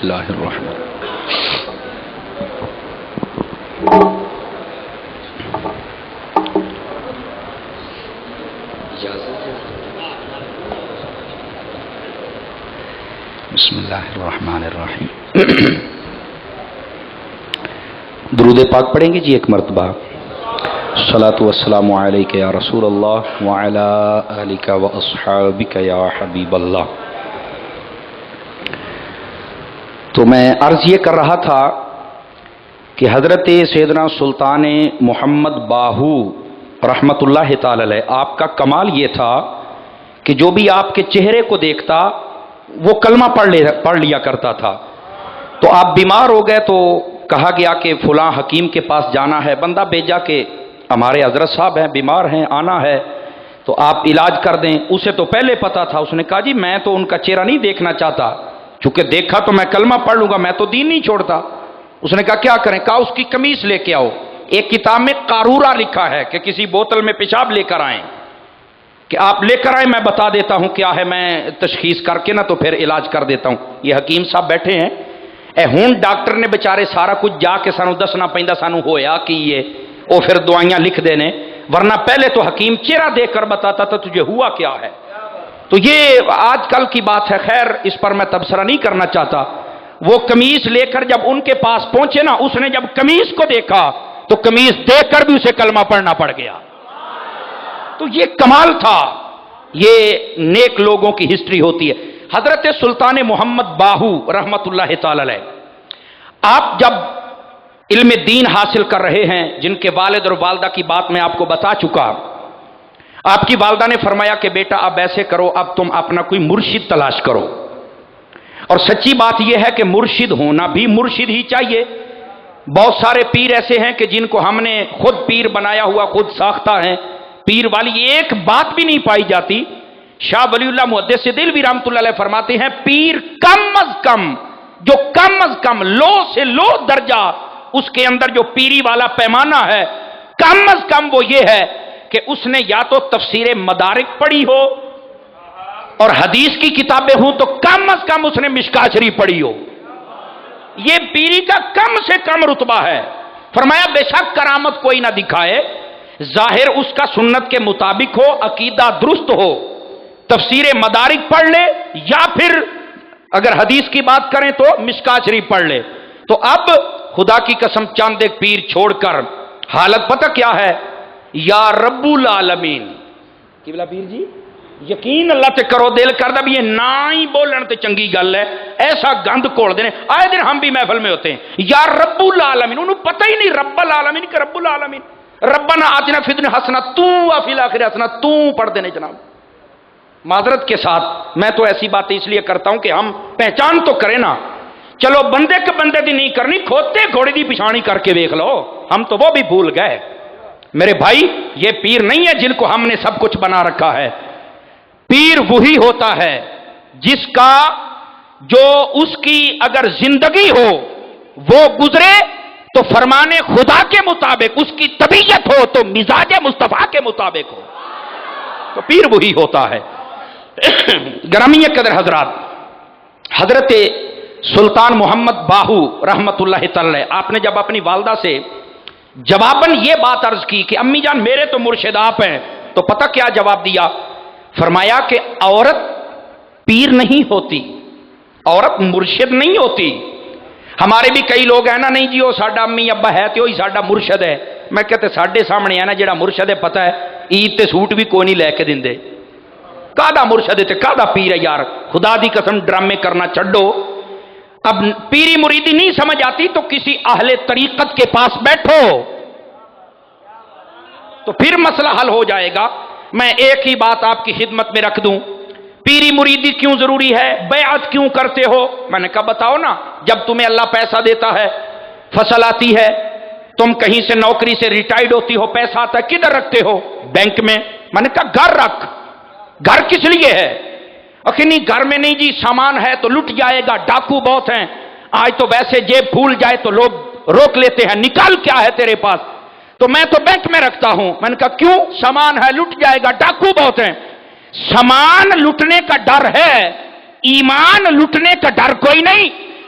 اللہ الرحمن بسم اللہ الرحمن الرحیم درود پاک پڑھیں گے جی ایک مرتبہ. الصلاۃ والسلام علیک یا رسول اللہ وعلی آلک واصحابک یا حبیب اللہ. تو میں عرض یہ کر رہا تھا کہ حضرت سیدنا سلطان محمد باہو رحمت اللہ تعالی علیہ، آپ کا کمال یہ تھا کہ جو بھی آپ کے چہرے کو دیکھتا وہ کلمہ پڑھ لیا کرتا تھا. تو آپ بیمار ہو گئے تو کہا گیا کہ فلاں حکیم کے پاس جانا ہے. بندہ بھیجا کہ ہمارے حضرت صاحب ہیں، بیمار ہیں، آنا ہے تو آپ علاج کر دیں. اسے تو پہلے پتا تھا. اس نے کہا جی میں تو ان کا چہرہ نہیں دیکھنا چاہتا، چونکہ دیکھا تو میں کلمہ پڑھ لوں گا، میں تو دین نہیں چھوڑتا. اس نے کہا کیا کریں؟ کہا اس کی قمیص لے کے آؤ. ایک کتاب میں قارورہ لکھا ہے کہ کسی بوتل میں پیشاب لے کر آئیں، کہ آپ لے کر آئیں، میں بتا دیتا ہوں کیا ہے، میں تشخیص کر کے نا تو پھر علاج کر دیتا ہوں. یہ حکیم صاحب بیٹھے ہیں. ہوں ڈاکٹر نے بیچارے سارا کچھ جا کے سانو دسنا پیندا سانو ہویا کی یہ، وہ پھر دوائیاں لکھ دینے، ورنہ پہلے تو حکیم چہرہ دیکھ کر بتاتا تھا تجھے ہوا کیا ہے. تو یہ آج کل کی بات ہے، خیر اس پر میں تبصرہ نہیں کرنا چاہتا. وہ قمیص لے کر جب ان کے پاس پہنچے نا، اس نے جب قمیص کو دیکھا تو قمیص دیکھ کر بھی اسے کلمہ پڑھنا پڑ گیا. تو یہ کمال تھا. یہ نیک لوگوں کی ہسٹری ہوتی ہے. حضرت سلطان محمد باہو رحمت اللہ تعالی علیہ، آپ جب علم دین حاصل کر رہے ہیں، جن کے والد اور والدہ کی بات میں آپ کو بتا چکا، آپ کی والدہ نے فرمایا کہ بیٹا اب ایسے کرو، اب تم اپنا کوئی مرشد تلاش کرو. اور سچی بات یہ ہے کہ مرشد ہونا بھی مرشد ہی چاہیے. بہت سارے پیر ایسے ہیں کہ جن کو ہم نے خود پیر بنایا ہوا، خود ساختہ ہیں. پیر والی ایک بات بھی نہیں پائی جاتی. شاہ ولی اللہ محدث دہلوی رحمۃ اللہ علیہ فرماتے ہیں پیر کم از کم، جو کم از کم لو سے لو درجہ اس کے اندر جو پیری والا پیمانہ ہے، کم از کم وہ یہ ہے کہ اس نے یا تو تفسیر مدارک پڑھی ہو اور حدیث کی کتابیں ہوں، تو کم از کم اس نے مشکاہ شریف پڑھی ہو. یہ پیری کا کم سے کم رتبہ ہے. فرمایا بے شک کرامت کوئی نہ دکھائے، ظاہر اس کا سنت کے مطابق ہو، عقیدہ درست ہو، تفسیر مدارک پڑھ لے، یا پھر اگر حدیث کی بات کریں تو مشکاہ شریف پڑھ لے. تو اب خدا کی قسم چاند ایک پیر چھوڑ کر حالت پتہ کیا ہے؟ یا رب العالمین کی بلا پیر جی یقین اللہ تے کرو، دل کردہ بھی یہ نہ ہی بولن تے چنگی گل ہے، ایسا گند کھول دینے. آئے دن ہم بھی محفل میں ہوتے ہیں یا رب العالمین، انہوں پتہ ہی نہیں رب العالمین کہ رب العالمین. ربنا آتنا فی الدنیا حسنہ تو وفی الآخرہ حسنہ تو پڑھ دینے. جناب معذرت کے ساتھ میں تو ایسی باتیں اس لیے کرتا ہوں کہ ہم پہچان تو کریں نا. چلو بندے کے بندے دی نہیں کرنی، کھوتے گھوڑی دی پچھانی کر کے دیکھ لو، ہم تو وہ بھی بھول گئے. میرے بھائی یہ پیر نہیں ہے جن کو ہم نے سب کچھ بنا رکھا ہے. پیر وہی ہوتا ہے جس کا جو اس کی اگر زندگی ہو وہ گزرے تو فرمان خدا کے مطابق، اس کی طبیعت ہو تو مزاج مصطفیٰ کے مطابق ہو، تو پیر وہی ہوتا ہے. گرامی قدر حضرات، حضرت سلطان محمد باہو رحمت اللہ تعالی، آپ نے جب اپنی والدہ سے جواباً یہ بات عرض کی کہ امی جان میرے تو مرشد آپ ہیں، تو پتہ کیا جواب دیا؟ فرمایا کہ عورت پیر نہیں ہوتی، عورت مرشد نہیں ہوتی. ہمارے بھی کئی لوگ ہیں نا، نہیں جی وہ ساڈا امی ابا ہے تو وہی ساڈا مرشد ہے. میں کہتے ساڈے سامنے ہے نا جڑا مرشد ہے، پتہ ہے عید تے سوٹ بھی کوئی نہیں لے کے دیندے. کادا مرشد تے کادا پیر ہے یار، خدا دی قسم ڈرامے کرنا چھڈو. اب پیری مریدی نہیں سمجھ آتی تو کسی اہل طریقت کے پاس بیٹھو تو پھر مسئلہ حل ہو جائے گا. میں ایک ہی بات آپ کی خدمت میں رکھ دوں، پیری مریدی کیوں ضروری ہے، بیعت کیوں کرتے ہو؟ میں نے کہا بتاؤ نا. جب تمہیں اللہ پیسہ دیتا ہے، فصل آتی ہے، تم کہیں سے نوکری سے ریٹائرڈ ہوتی ہو، پیسہ آتا ہے، کدھر رکھتے ہو؟ بینک میں. میں نے کہا گھر رکھ. گھر کس لیے ہے؟ اکھے نہیں گھر میں نہیں جی سامان ہے تو لٹ جائے گا، ڈاکو بہت ہیں، آج تو ویسے جیب پھول جائے تو لوگ روک لیتے ہیں، نکال کیا ہے تیرے پاس؟ تو میں تو بینک میں رکھتا ہوں. میں نے کہا کیوں؟ سامان ہے لٹ جائے گا، ڈاکو بہت ہیں. سامان لٹنے کا ڈر ہے، ایمان لٹنے کا ڈر کوئی نہیں.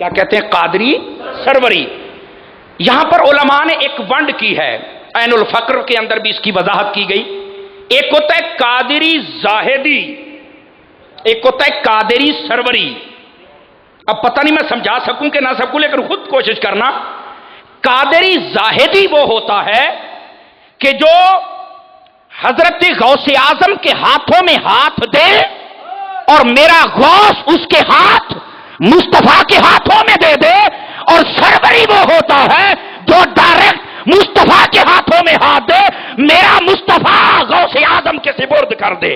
کیا کہتے ہیں؟ قادری سروری. یہاں پر علماء نے ایک ونڈ کی ہے، عین الفقر کے اندر بھی اس کی وضاحت کی گئی. ایک ہوتا ہے قادری زاہدی، ایک ہوتا ہے قادری سروری. اب پتہ نہیں میں سمجھا سکوں کہ نہ سکوں، لیکن خود کوشش کرنا. قادری زاہدی وہ ہوتا ہے کہ جو حضرت غوث اعظم کے ہاتھوں میں ہاتھ دے اور میرا غوث اس کے ہاتھ مصطفیٰ کے ہاتھوں میں دے دے. اور سروری وہ ہوتا ہے جو ڈائریکٹ مصطفیٰ کے ہاتھوں میں ہاتھ دے، میرا مصطفیٰ غوث اعظم کے سپرد کر دے.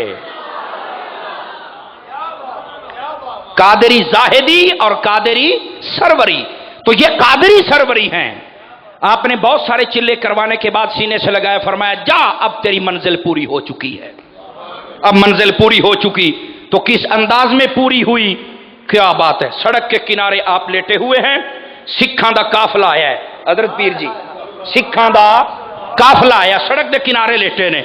قادری زاہدی اور قادری سروری. تو یہ قادری سروری ہیں. آپ نے بہت سارے چلے کروانے کے بعد سینے سے لگایا، فرمایا جا اب تیری منزل پوری ہو چکی ہے. اب منزل پوری ہو چکی تو کس انداز میں پوری ہوئی؟ کیا بات ہے. سڑک کے کنارے آپ لیٹے ہوئے ہیں، سکھاں دا قافلہ آیا ہے. حضرت پیر جی، سکھاں دا قافلہ آیا، سڑک دے کنارے لیٹے نے.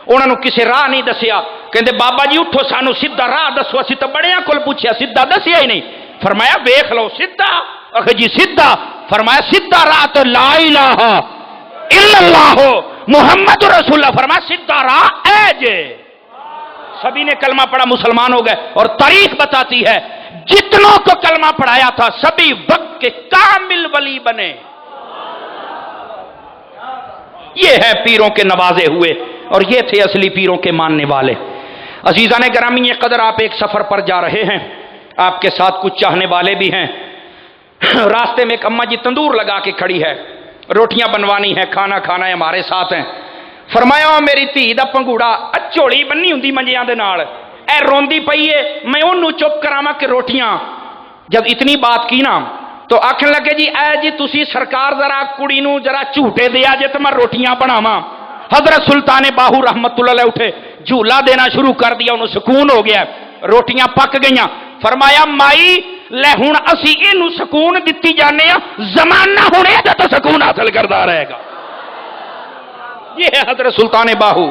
انہوں نے کسی راہ نہیں دسیا. کہندے بابا جی اٹھو سانو سیدھا راہ دسو. اسی تو بڑیاں کول پوچھیا، سیدھا دسیا ہی نہیں. فرمایا ویکھ لو سیدھا. اکھے جی سیدھا. فرمایا سیدھا راہ تو لا الہ الا اللہ محمد رسول اللہ. فرمایا سیدھا راہ اے جے. سبھی نے کلمہ پڑھا، مسلمان ہو گئے. اور تاریخ بتاتی ہے جتنوں کو کلمہ پڑھایا تھا سبھی وقت کے کامل ولی بنے. یہ ہے پیروں کے نوازے ہوئے، اور یہ تھے اصلی پیروں کے ماننے والے. عزیزان گرامی قدر، آپ ایک سفر پر جا رہے ہیں، آپ کے ساتھ کچھ چاہنے والے بھی ہیں. راستے میں ایک اماں جی تندور لگا کے کھڑی ہے، روٹیاں بنوانی ہے، کھانا کھانا ہے، ہمارے ساتھ ہیں. فرمایا میری دھی دا پنگوڑا جھولی بننی ہوندی منجیاں دے نال، اے روندی پئی ہے، میں انہوں چپ کراواں کہ روٹیاں. جب اتنی بات کی نا تو آکھن لگے جی اے جی تسی سرکار ذرا کڑی نو ذرا جھوٹے دیا جے تو میں روٹیاں بناواں. حضرت سلطان باہو رحمت اللہ علیہ اٹھے، جھولا دینا شروع کر دیا، انہوں سکون ہو گیا، روٹیاں پک گئیاں. فرمایا مائی لے ہن اسی اینو سکون دتی جانے ہاں، زمانہ ہن اے تے سکون حاصل کردا رہے گا. یہ ہے حضرت سلطان باہو.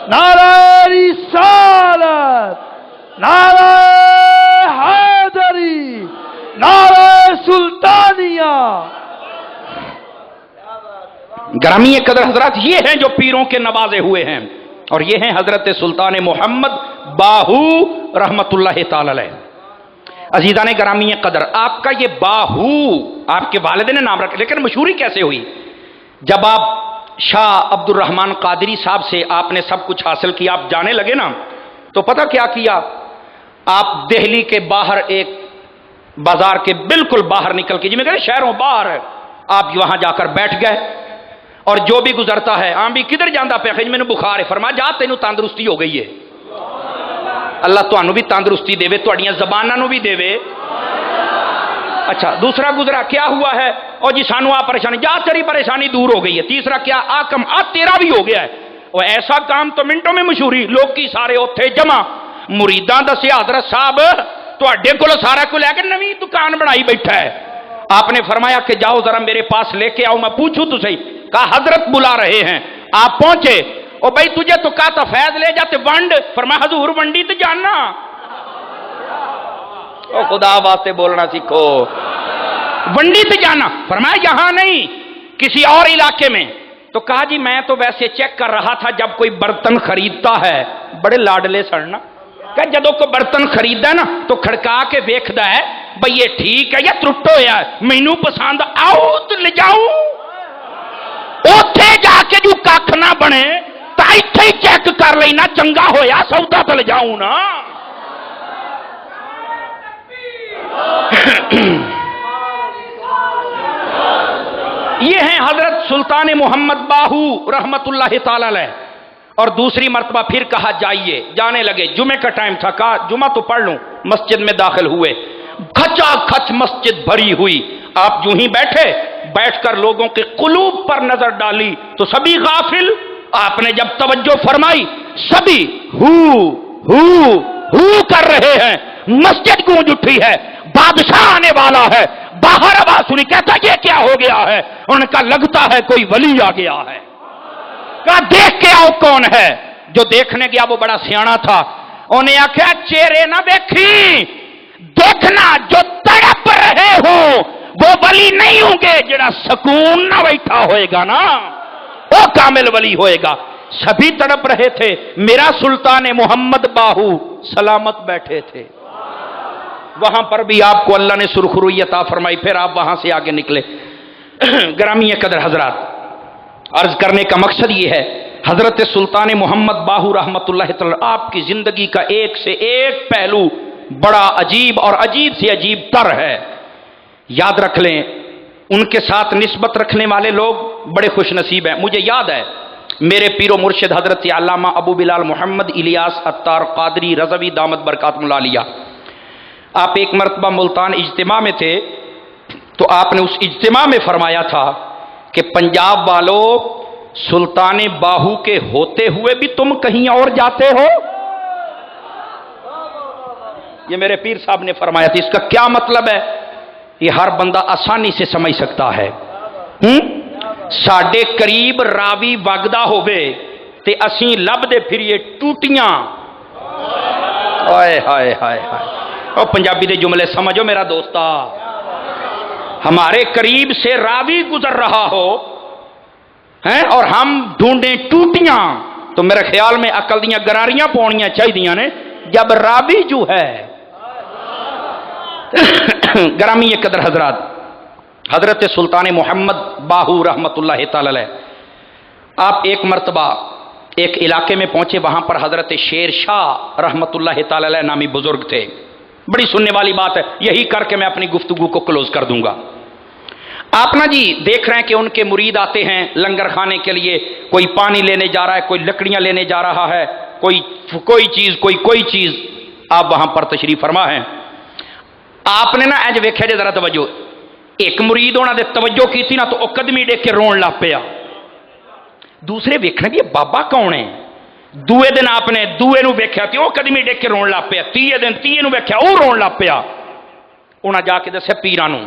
نعرہ رسالت، نعرہ حیدری، نعرہ سلطانیہ. گرامی قدر حضرات، یہ ہیں جو پیروں کے نوازے ہوئے ہیں، اور یہ ہیں حضرت سلطان محمد باہو رحمت اللہ تعالی علیہ. عزیزان گرامی قدر، آپ کا یہ باہو آپ کے والد نے نام رکھا، لیکن مشہوری کیسے ہوئی؟ جب آپ شاہ عبد الرحمن قادری صاحب سے آپ نے سب کچھ حاصل کیا، آپ جانے لگے نا، تو پتہ کیا کیا؟ آپ دہلی کے باہر ایک بازار کے بالکل باہر نکل کے، جی میں کہتے شہروں باہر، آپ وہاں جا کر بیٹھ گئے. اور جو بھی گزرتا ہے آم بھی کدھر جانا پہ میں نے بخار ہے، فرما جا تینوں تندرستی ہو گئی ہے. اللہ تانوں بھی تندرستی دے، تہاڈیاں زباناں بھی دے. اچھا دوسرا گزرا، کیا ہوا ہے؟ اور جی سانو آ پریشانی، جا تیری پریشانی دور ہو گئی ہے. تیسرا کیا؟ آ کم آ تیرا بھی ہو گیا ہے. اور ایسا کام تو منٹوں میں مشہوری، لوگ کی سارے اوتھے جمع. مریداں دسیا حضرت صاحب تواڈے کول سارا کو لے کے نویں دکان بنائی بیٹھا ہے. آپ نے فرمایا کہ جاؤ ذرا میرے پاس لے کے آؤ، میں پوچھوں تو صحیح. کہا حضرت بلا رہے ہیں. آپ پہنچے، او بھائی تجھے تو کہا فیض لے جاتے ونڈ. فرمایا حضور ونڈی تو جاننا. او خدا واسطے بولنا سیکھو، ونڈی تو جانا. فرمایا یہاں نہیں، کسی اور علاقے میں. تو کہا جی میں تو ویسے چیک کر رہا تھا، جب کوئی برتن خریدتا ہے، بڑے لاڈلے سڑنا، کہ جدو کوئی برتن خریدتا ہے نا تو کھڑکا کے ویکھدا ہے بھئی یہ ٹھیک ہے یا ترٹ ہویا ہے، مینوں پسند آؤ تو لے جاؤں. اوتھے جا کے جو کھ نہ بنے تا ایتھے ہی چیک کر لینا، چنگا ہویا سودا تو لے جاؤں نا. یہ ہیں حضرت سلطان محمد باہو رحمت اللہ تعالی علیہ. اور دوسری مرتبہ پھر کہا جائیے، جانے لگے. جمعے کا ٹائم تھا، کہا جمعہ تو پڑھ لوں. مسجد میں داخل ہوئے، کھچا کھچ مسجد بھری ہوئی. آپ جو ہی بیٹھے، بیٹھ کر لوگوں کے قلوب پر نظر ڈالی تو سبھی غافل. آپ نے جب توجہ فرمائی سبھی ہو کر رہے ہیں. مسجد گونج اٹھی ہے، بادشاہ آنے والا ہے. باہر آواز سنی، کہتا یہ کیا ہو گیا ہے؟ انہوں نے کہا لگتا ہے کوئی ولی آ گیا ہے. کہا دیکھ کے آؤ کون ہے. جو دیکھنے گیا وہ بڑا سیانا تھا. انہیں آخیا چہرے نہ دیکھی، دیکھنا جو تڑپ رہے ہو وہ ولی نہیں ہوں گے، جڑا سکون نہ بیٹھا ہوئے گا نا وہ کامل ولی ہوئے گا۔ سبھی تڑپ رہے تھے، میرا سلطان محمد باہو سلامت بیٹھے تھے، وہاں پر بھی آپ کو اللہ نے سرخروئی عطا فرمائی، پھر آپ وہاں سے آگے نکلے۔ گرامی قدر حضرات، عرض کرنے کا مقصد یہ ہے، حضرت سلطان محمد باہو رحمت اللہ تعالی آپ کی زندگی کا ایک سے ایک پہلو بڑا عجیب اور عجیب سے عجیب تر ہے۔ یاد رکھ لیں، ان کے ساتھ نسبت رکھنے والے لوگ بڑے خوش نصیب ہیں۔ مجھے یاد ہے میرے پیر و مرشد حضرت علامہ ابو بلال محمد الیاس عطار قادری رضوی دامت برکاتہم العالیہ، آپ ایک مرتبہ ملتان اجتماع میں تھے، تو آپ نے اس اجتماع میں فرمایا تھا کہ پنجاب والوں، سلطان باہو کے ہوتے ہوئے بھی تم کہیں اور جاتے ہو۔ یہ میرے پیر صاحب نے فرمایا تھا۔ اس کا کیا مطلب ہے یہ ہر بندہ آسانی سے سمجھ سکتا ہے۔ ساڈے قریب راوی وگدا ہوئے تے اسیں لب دے پھریے ٹوٹیاں، ہائے ہائے ہائے ہائے، او پنجابی دے جملے سمجھو میرا دوستا، ہمارے قریب سے راوی گزر رہا ہو اور ہم ڈھونڈیں ٹوٹیاں، تو میرے خیال میں عقل دیاں گراریاں پونیاں چاہیے نے، جب راوی جو ہے۔ گرامی قدر حضرات، حضرت سلطان محمد باہو رحمت اللہ تعالی علیہ، آپ ایک مرتبہ ایک علاقے میں پہنچے، وہاں پر حضرت شیر شاہ رحمت اللہ تعالی علیہ نامی بزرگ تھے۔ بڑی سننے والی بات ہے، یہی کر کے میں اپنی گفتگو کو کلوز کر دوں گا۔ آپ نا جی دیکھ رہے ہیں کہ ان کے مرید آتے ہیں لنگر کھانے کے لیے، کوئی پانی لینے جا رہا ہے، کوئی لکڑیاں لینے جا رہا ہے، کوئی چیز، آپ وہاں پر تشریف فرما ہیں۔ آپ نے نا اج ویکھیا جے ذرا توجہ، ایک مرید ہونا دے توجہ کی تھی نا تو وہ قدمی ڈیکھ کے رون لگ پیا، دوسرے ویکھنے بھی یہ بابا کون ہے، دوے دن آپ نے دوے نو ویکھیا تے وہ قدمی ڈیکھ کے رون لگ پیا، تیے دن تیے نو ویکھیا وہ رون لگ پیا۔ انہاں جا کے دسیا پیراں نو،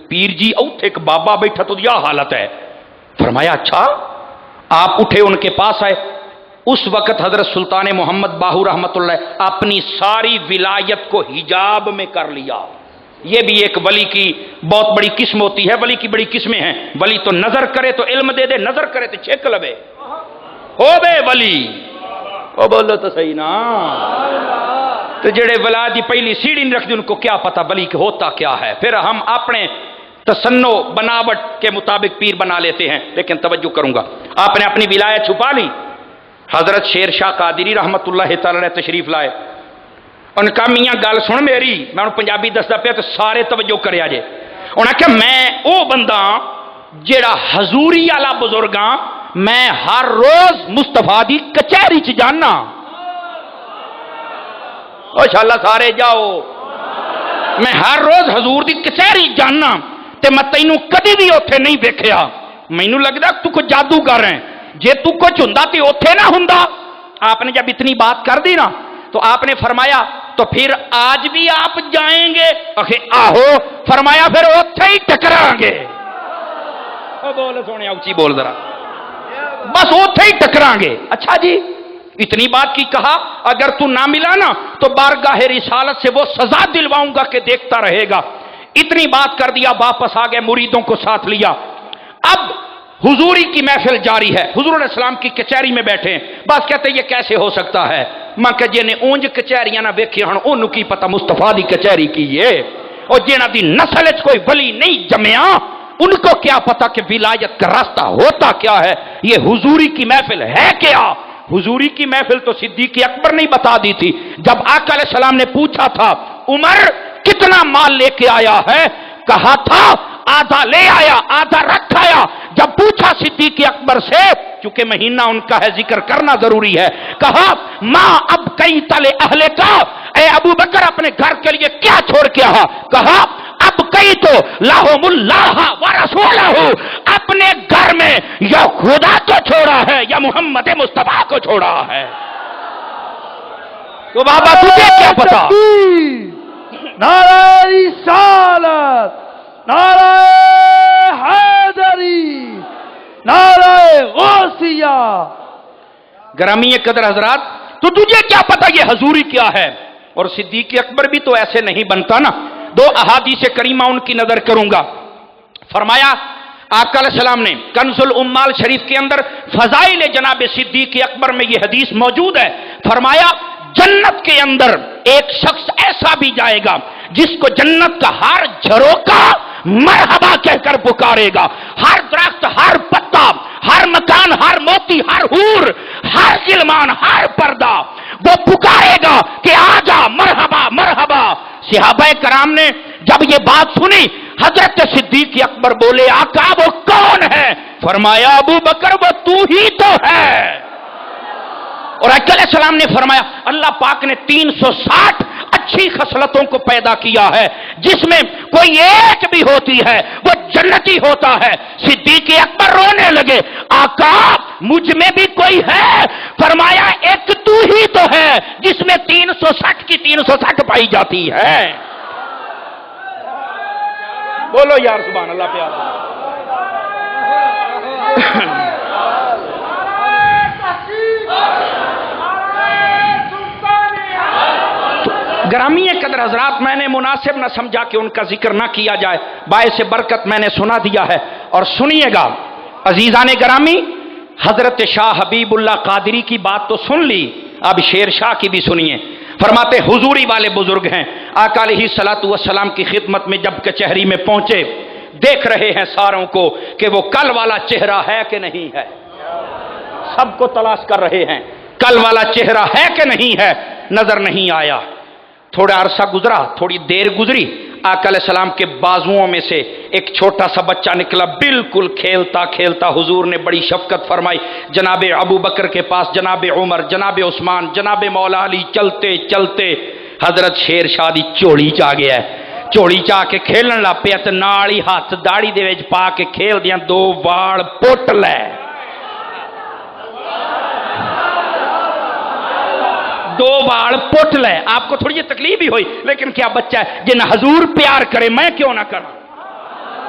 پیر جی اوتھے ایک بابا بیٹھا تو یہ حالت ہے۔ فرمایا اچھا، آپ اٹھے ان کے پاس آئے۔ اس وقت حضرت سلطان محمد باہو رحمت اللہ اپنی ساری ولایت کو حجاب میں کر لیا۔ یہ بھی ایک ولی کی بہت بڑی قسم ہوتی ہے، ولی کی بڑی قسمیں ہیں۔ ولی تو نظر کرے تو علم دے دے، نظر کرے تو چھک لبے، ہو بے ولی، وہ بولو تو صحیح نا۔ تو جڑے ولایت دی پہلی سیڑھی نہیں رکھتے ان کو کیا پتا ولی کہ ہوتا کیا ہے۔ پھر ہم اپنے تصنع بناوٹ کے مطابق پیر بنا لیتے ہیں۔ لیکن توجہ کروں گا، آپ نے اپنی ولایت چھپا لی۔ حضرت شیر شاہ قادری رحمت اللہ تعالی علیہ تشریف لائے، ان کا میاں گل سن میری، میں انہوں پنجابی دستا پیا تو سارے توجہ کریا جے۔ انہوں نے کہا میں او بندہ جیڑا حضوری والا بزرگاں، میں ہر روز مصطفیٰ دی کچہری چ جانا۔ انشاءاللہ سارے جاؤ، میں ہر روز حضور دی کچہری جانا تے میں تینوں کدی بھی اوتھے نہیں ویکھیا، مینوں لگدا تو کوئی جادوگر ہے، جے تو کچھ ہوندا تے اوتھے نہ ہوندا۔ آپ نے جب اتنی بات کر دی نا تو آپ نے فرمایا تو پھر آج بھی آپ جائیں گے؟ آہو۔ فرمایا پھر اوتھے ہی ٹکرائیں گے۔ بول سونے اونچی بول ذرا، بس اوتھے ہی ٹکرائیں گے۔ اچھا جی، اتنی بات کی، کہا اگر تو نہ ملا نا تو بارگاہ رسالت سے وہ سزا دلواؤں گا کہ دیکھتا رہے گا۔ اتنی بات کر دیا، واپس آ گئے، مریدوں کو ساتھ لیا۔ اب حضوری کی محفل جاری ہے، حضور علیہ السلام کی کچہری میں بیٹھے ہیں، بس کہتے ہیں یہ کیسے ہو سکتا ہے؟ ماں کہ جی نے اونج کچہریاں نہ ویکھی ہن اونوں کی پتہ مصطفیٰ دی کچہری کی ہے، اور جنہاں دی نسل وچ کوئی ولی نہیں جمیا ان کو کیا پتا کہ ولایت کا راستہ ہوتا کیا ہے؟ یہ حضوری کی محفل ہے کیا؟ حضوری کی محفل تو صدیق اکبر نے بتا دی تھی۔ جب آقا علیہ السلام نے پوچھا تھا عمر کتنا مال لے کے آیا ہے، کہا تھا آدھا لے آیا آدھا رکھ آیا۔ جب پوچھا صدیق اکبر سے، چونکہ مہینہ ان کا ہے ذکر کرنا ضروری ہے، کہا ماں اب کئی تلے اہل کا، اے ابو بکر اپنے گھر کے لیے کیا چھوڑ کے آیا؟ کہا اب کئی تو لاہم اللہ و رسولہ، اپنے گھر میں یا خدا کو چھوڑا ہے یا محمد مصطفیٰ کو چھوڑا ہے۔ تو بابا تجھے کیا پتا؟ نعرہ رسالت، نعرہ حیدری، نعرہ غوثیہ۔ گرامی قدر حضرات، تو تجھے کیا پتا یہ حضوری کیا ہے؟ اور صدیق اکبر بھی تو ایسے نہیں بنتا نا. دو احادیث کریمہ ان کی نظر کروں گا. فرمایا آقا علیہ السلام نے کنز الامال شریف کے اندر فضائل جناب صدیق اکبر میں یہ حدیث موجود ہے. فرمایا جنت کے اندر ایک شخص ایسا بھی جائے گا جس کو جنت کا ہر جھروکا مرحبا کہہ کر پکارے گا. ہر درخت، ہر پتا، ہر مکان، ہر موتی، ہر حور، ہر غلمان، ہر پردہ وہ پکارے گا کہ آجا مرحبا مرحبا. صحابہ کرام نے جب یہ بات سنی حضرت صدیق اکبر بولے آقا وہ کون ہے؟ فرمایا ابو بکر وہ تو ہی تو ہے. اور آقا علیہ السلام نے فرمایا اللہ پاک نے 360 اچھی خصلتوں کو پیدا کیا ہے جس میں کوئی ایک بھی ہوتی ہے وہ جنتی ہوتا ہے. صدیق اکبر رونے لگے آقا مجھ میں بھی کوئی ہے؟ فرمایا ایک تو ہی تو ہے جس میں 360 کی 360 پائی جاتی ہے. بولو یار سبحان اللہ پیار. گرامی قدر حضرات میں نے مناسب نہ سمجھا کہ ان کا ذکر نہ کیا جائے، باعث برکت میں نے سنا دیا ہے. اور سنیے گا عزیزان گرامی، حضرت شاہ حبیب اللہ قادری کی بات تو سن لی، اب شیر شاہ کی بھی سنیے. فرماتے حضوری والے بزرگ ہیں آقا علیہ الصلوۃ والسلام کی خدمت میں جب کچہری میں پہنچے، دیکھ رہے ہیں ساروں کو کہ وہ کل والا چہرہ ہے کہ نہیں ہے. سب کو تلاش کر رہے ہیں کل والا چہرہ ہے کہ نہیں ہے. نظر نہیں آیا. تھوڑا عرصہ گزرا، تھوڑی دیر گزری، آقا علیہ السلام کے بازوؤں میں سے ایک چھوٹا سا بچہ نکلا، بالکل کھیلتا کھیلتا. حضور نے بڑی شفقت فرمائی، جناب ابو بکر کے پاس جناب عمر، جناب عثمان، جناب مولا علی. چلتے چلتے حضرت شیر شاہ دی چوڑی چا گیا ہے. چوڑی چا کے کھیلن لگ پیا تے نال ہی ہاتھ داڑھی دے وچ پا کے کھیل دیاں دو واڑ پٹ لے. دو واڑ پٹ لے. آپ کو تھوڑی تکلیف بھی ہوئی، لیکن کیا بچہ ہے جن حضور پیار کرے میں کیوں نہ کروں.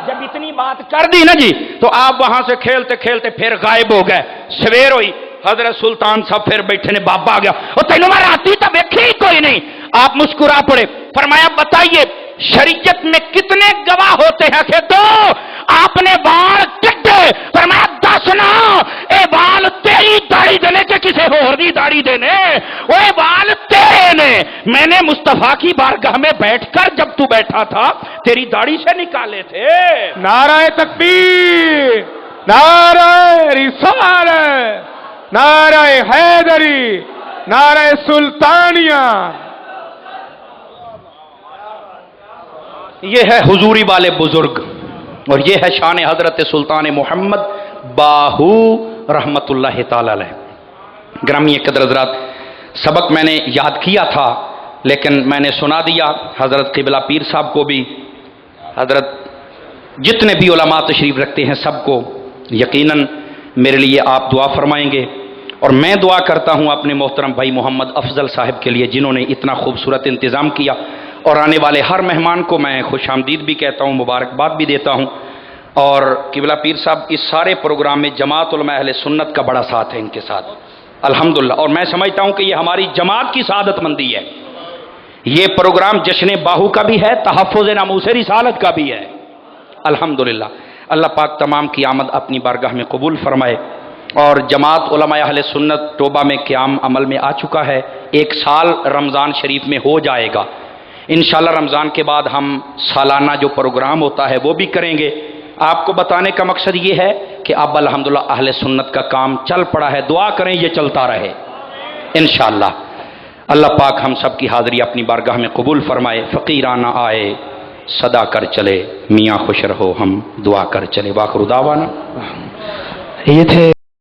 جب اتنی بات کر دی نا جی تو آپ وہاں سے کھیلتے کھیلتے پھر غائب ہو گئے. سویر ہوئی، حضرت سلطان صاحب پھر بیٹھے نے، بابا آ گیا. وہ تینوں میں راتی تو ویکھی ہی کوئی نہیں. آپ مسکرا پڑے. فرمایا بتائیے شریعت میں کتنے گواہ ہوتے ہیں کہ دو آپ نے بال کٹے. فرمایا دسنا اے بال تیری داڑھی دینے کے کسی اور دی داڑھی دینے؟ وہ بال تیرے نے. میں نے مصطفیٰ کی بارگاہ میں بیٹھ کر جب تو بیٹھا تھا تیری داڑھی سے نکالے تھے. نعرہ تکبیر، نعرہ رسالت، نعرہ حیدری، نعرہ سلطانیہ. یہ ہے حضوری والے بزرگ اور یہ ہے شان حضرت سلطان محمد باہو رحمت اللہ تعالی علیہ. گرامی قدر حضرات، سبق میں نے یاد کیا تھا لیکن میں نے سنا دیا. حضرت قبلہ پیر صاحب کو بھی، حضرت جتنے بھی علماء تشریف رکھتے ہیں سب کو یقیناً میرے لیے آپ دعا فرمائیں گے. اور میں دعا کرتا ہوں اپنے محترم بھائی محمد افضل صاحب کے لیے جنہوں نے اتنا خوبصورت انتظام کیا. اور آنے والے ہر مہمان کو میں خوش آمدید بھی کہتا ہوں، مبارکباد بھی دیتا ہوں. اور قبلہ پیر صاحب اس سارے پروگرام میں جماعت علماء اہل سنت کا بڑا ساتھ ہے ان کے ساتھ الحمدللہ. اور میں سمجھتا ہوں کہ یہ ہماری جماعت کی سعادت مندی ہے. یہ پروگرام جشن باہو کا بھی ہے، تحفظ ناموس رسالت کا بھی ہے الحمدللہ. اللہ پاک تمام کی آمد اپنی بارگاہ میں قبول فرمائے. اور جماعت علماء اہل سنت توبہ میں قیام عمل میں آ چکا ہے. 1 سال رمضان شریف میں ہو جائے گا انشاءاللہ. رمضان کے بعد ہم سالانہ جو پروگرام ہوتا ہے وہ بھی کریں گے. آپ کو بتانے کا مقصد یہ ہے کہ اب الحمدللہ اہل سنت کا کام چل پڑا ہے. دعا کریں یہ چلتا رہے انشاءاللہ. اللہ پاک ہم سب کی حاضری اپنی بارگاہ میں قبول فرمائے. فقیرانہ آئے صدا کر چلے، میاں خوش رہو ہم دعا کر چلے. واخر دعوانا. یہ تھے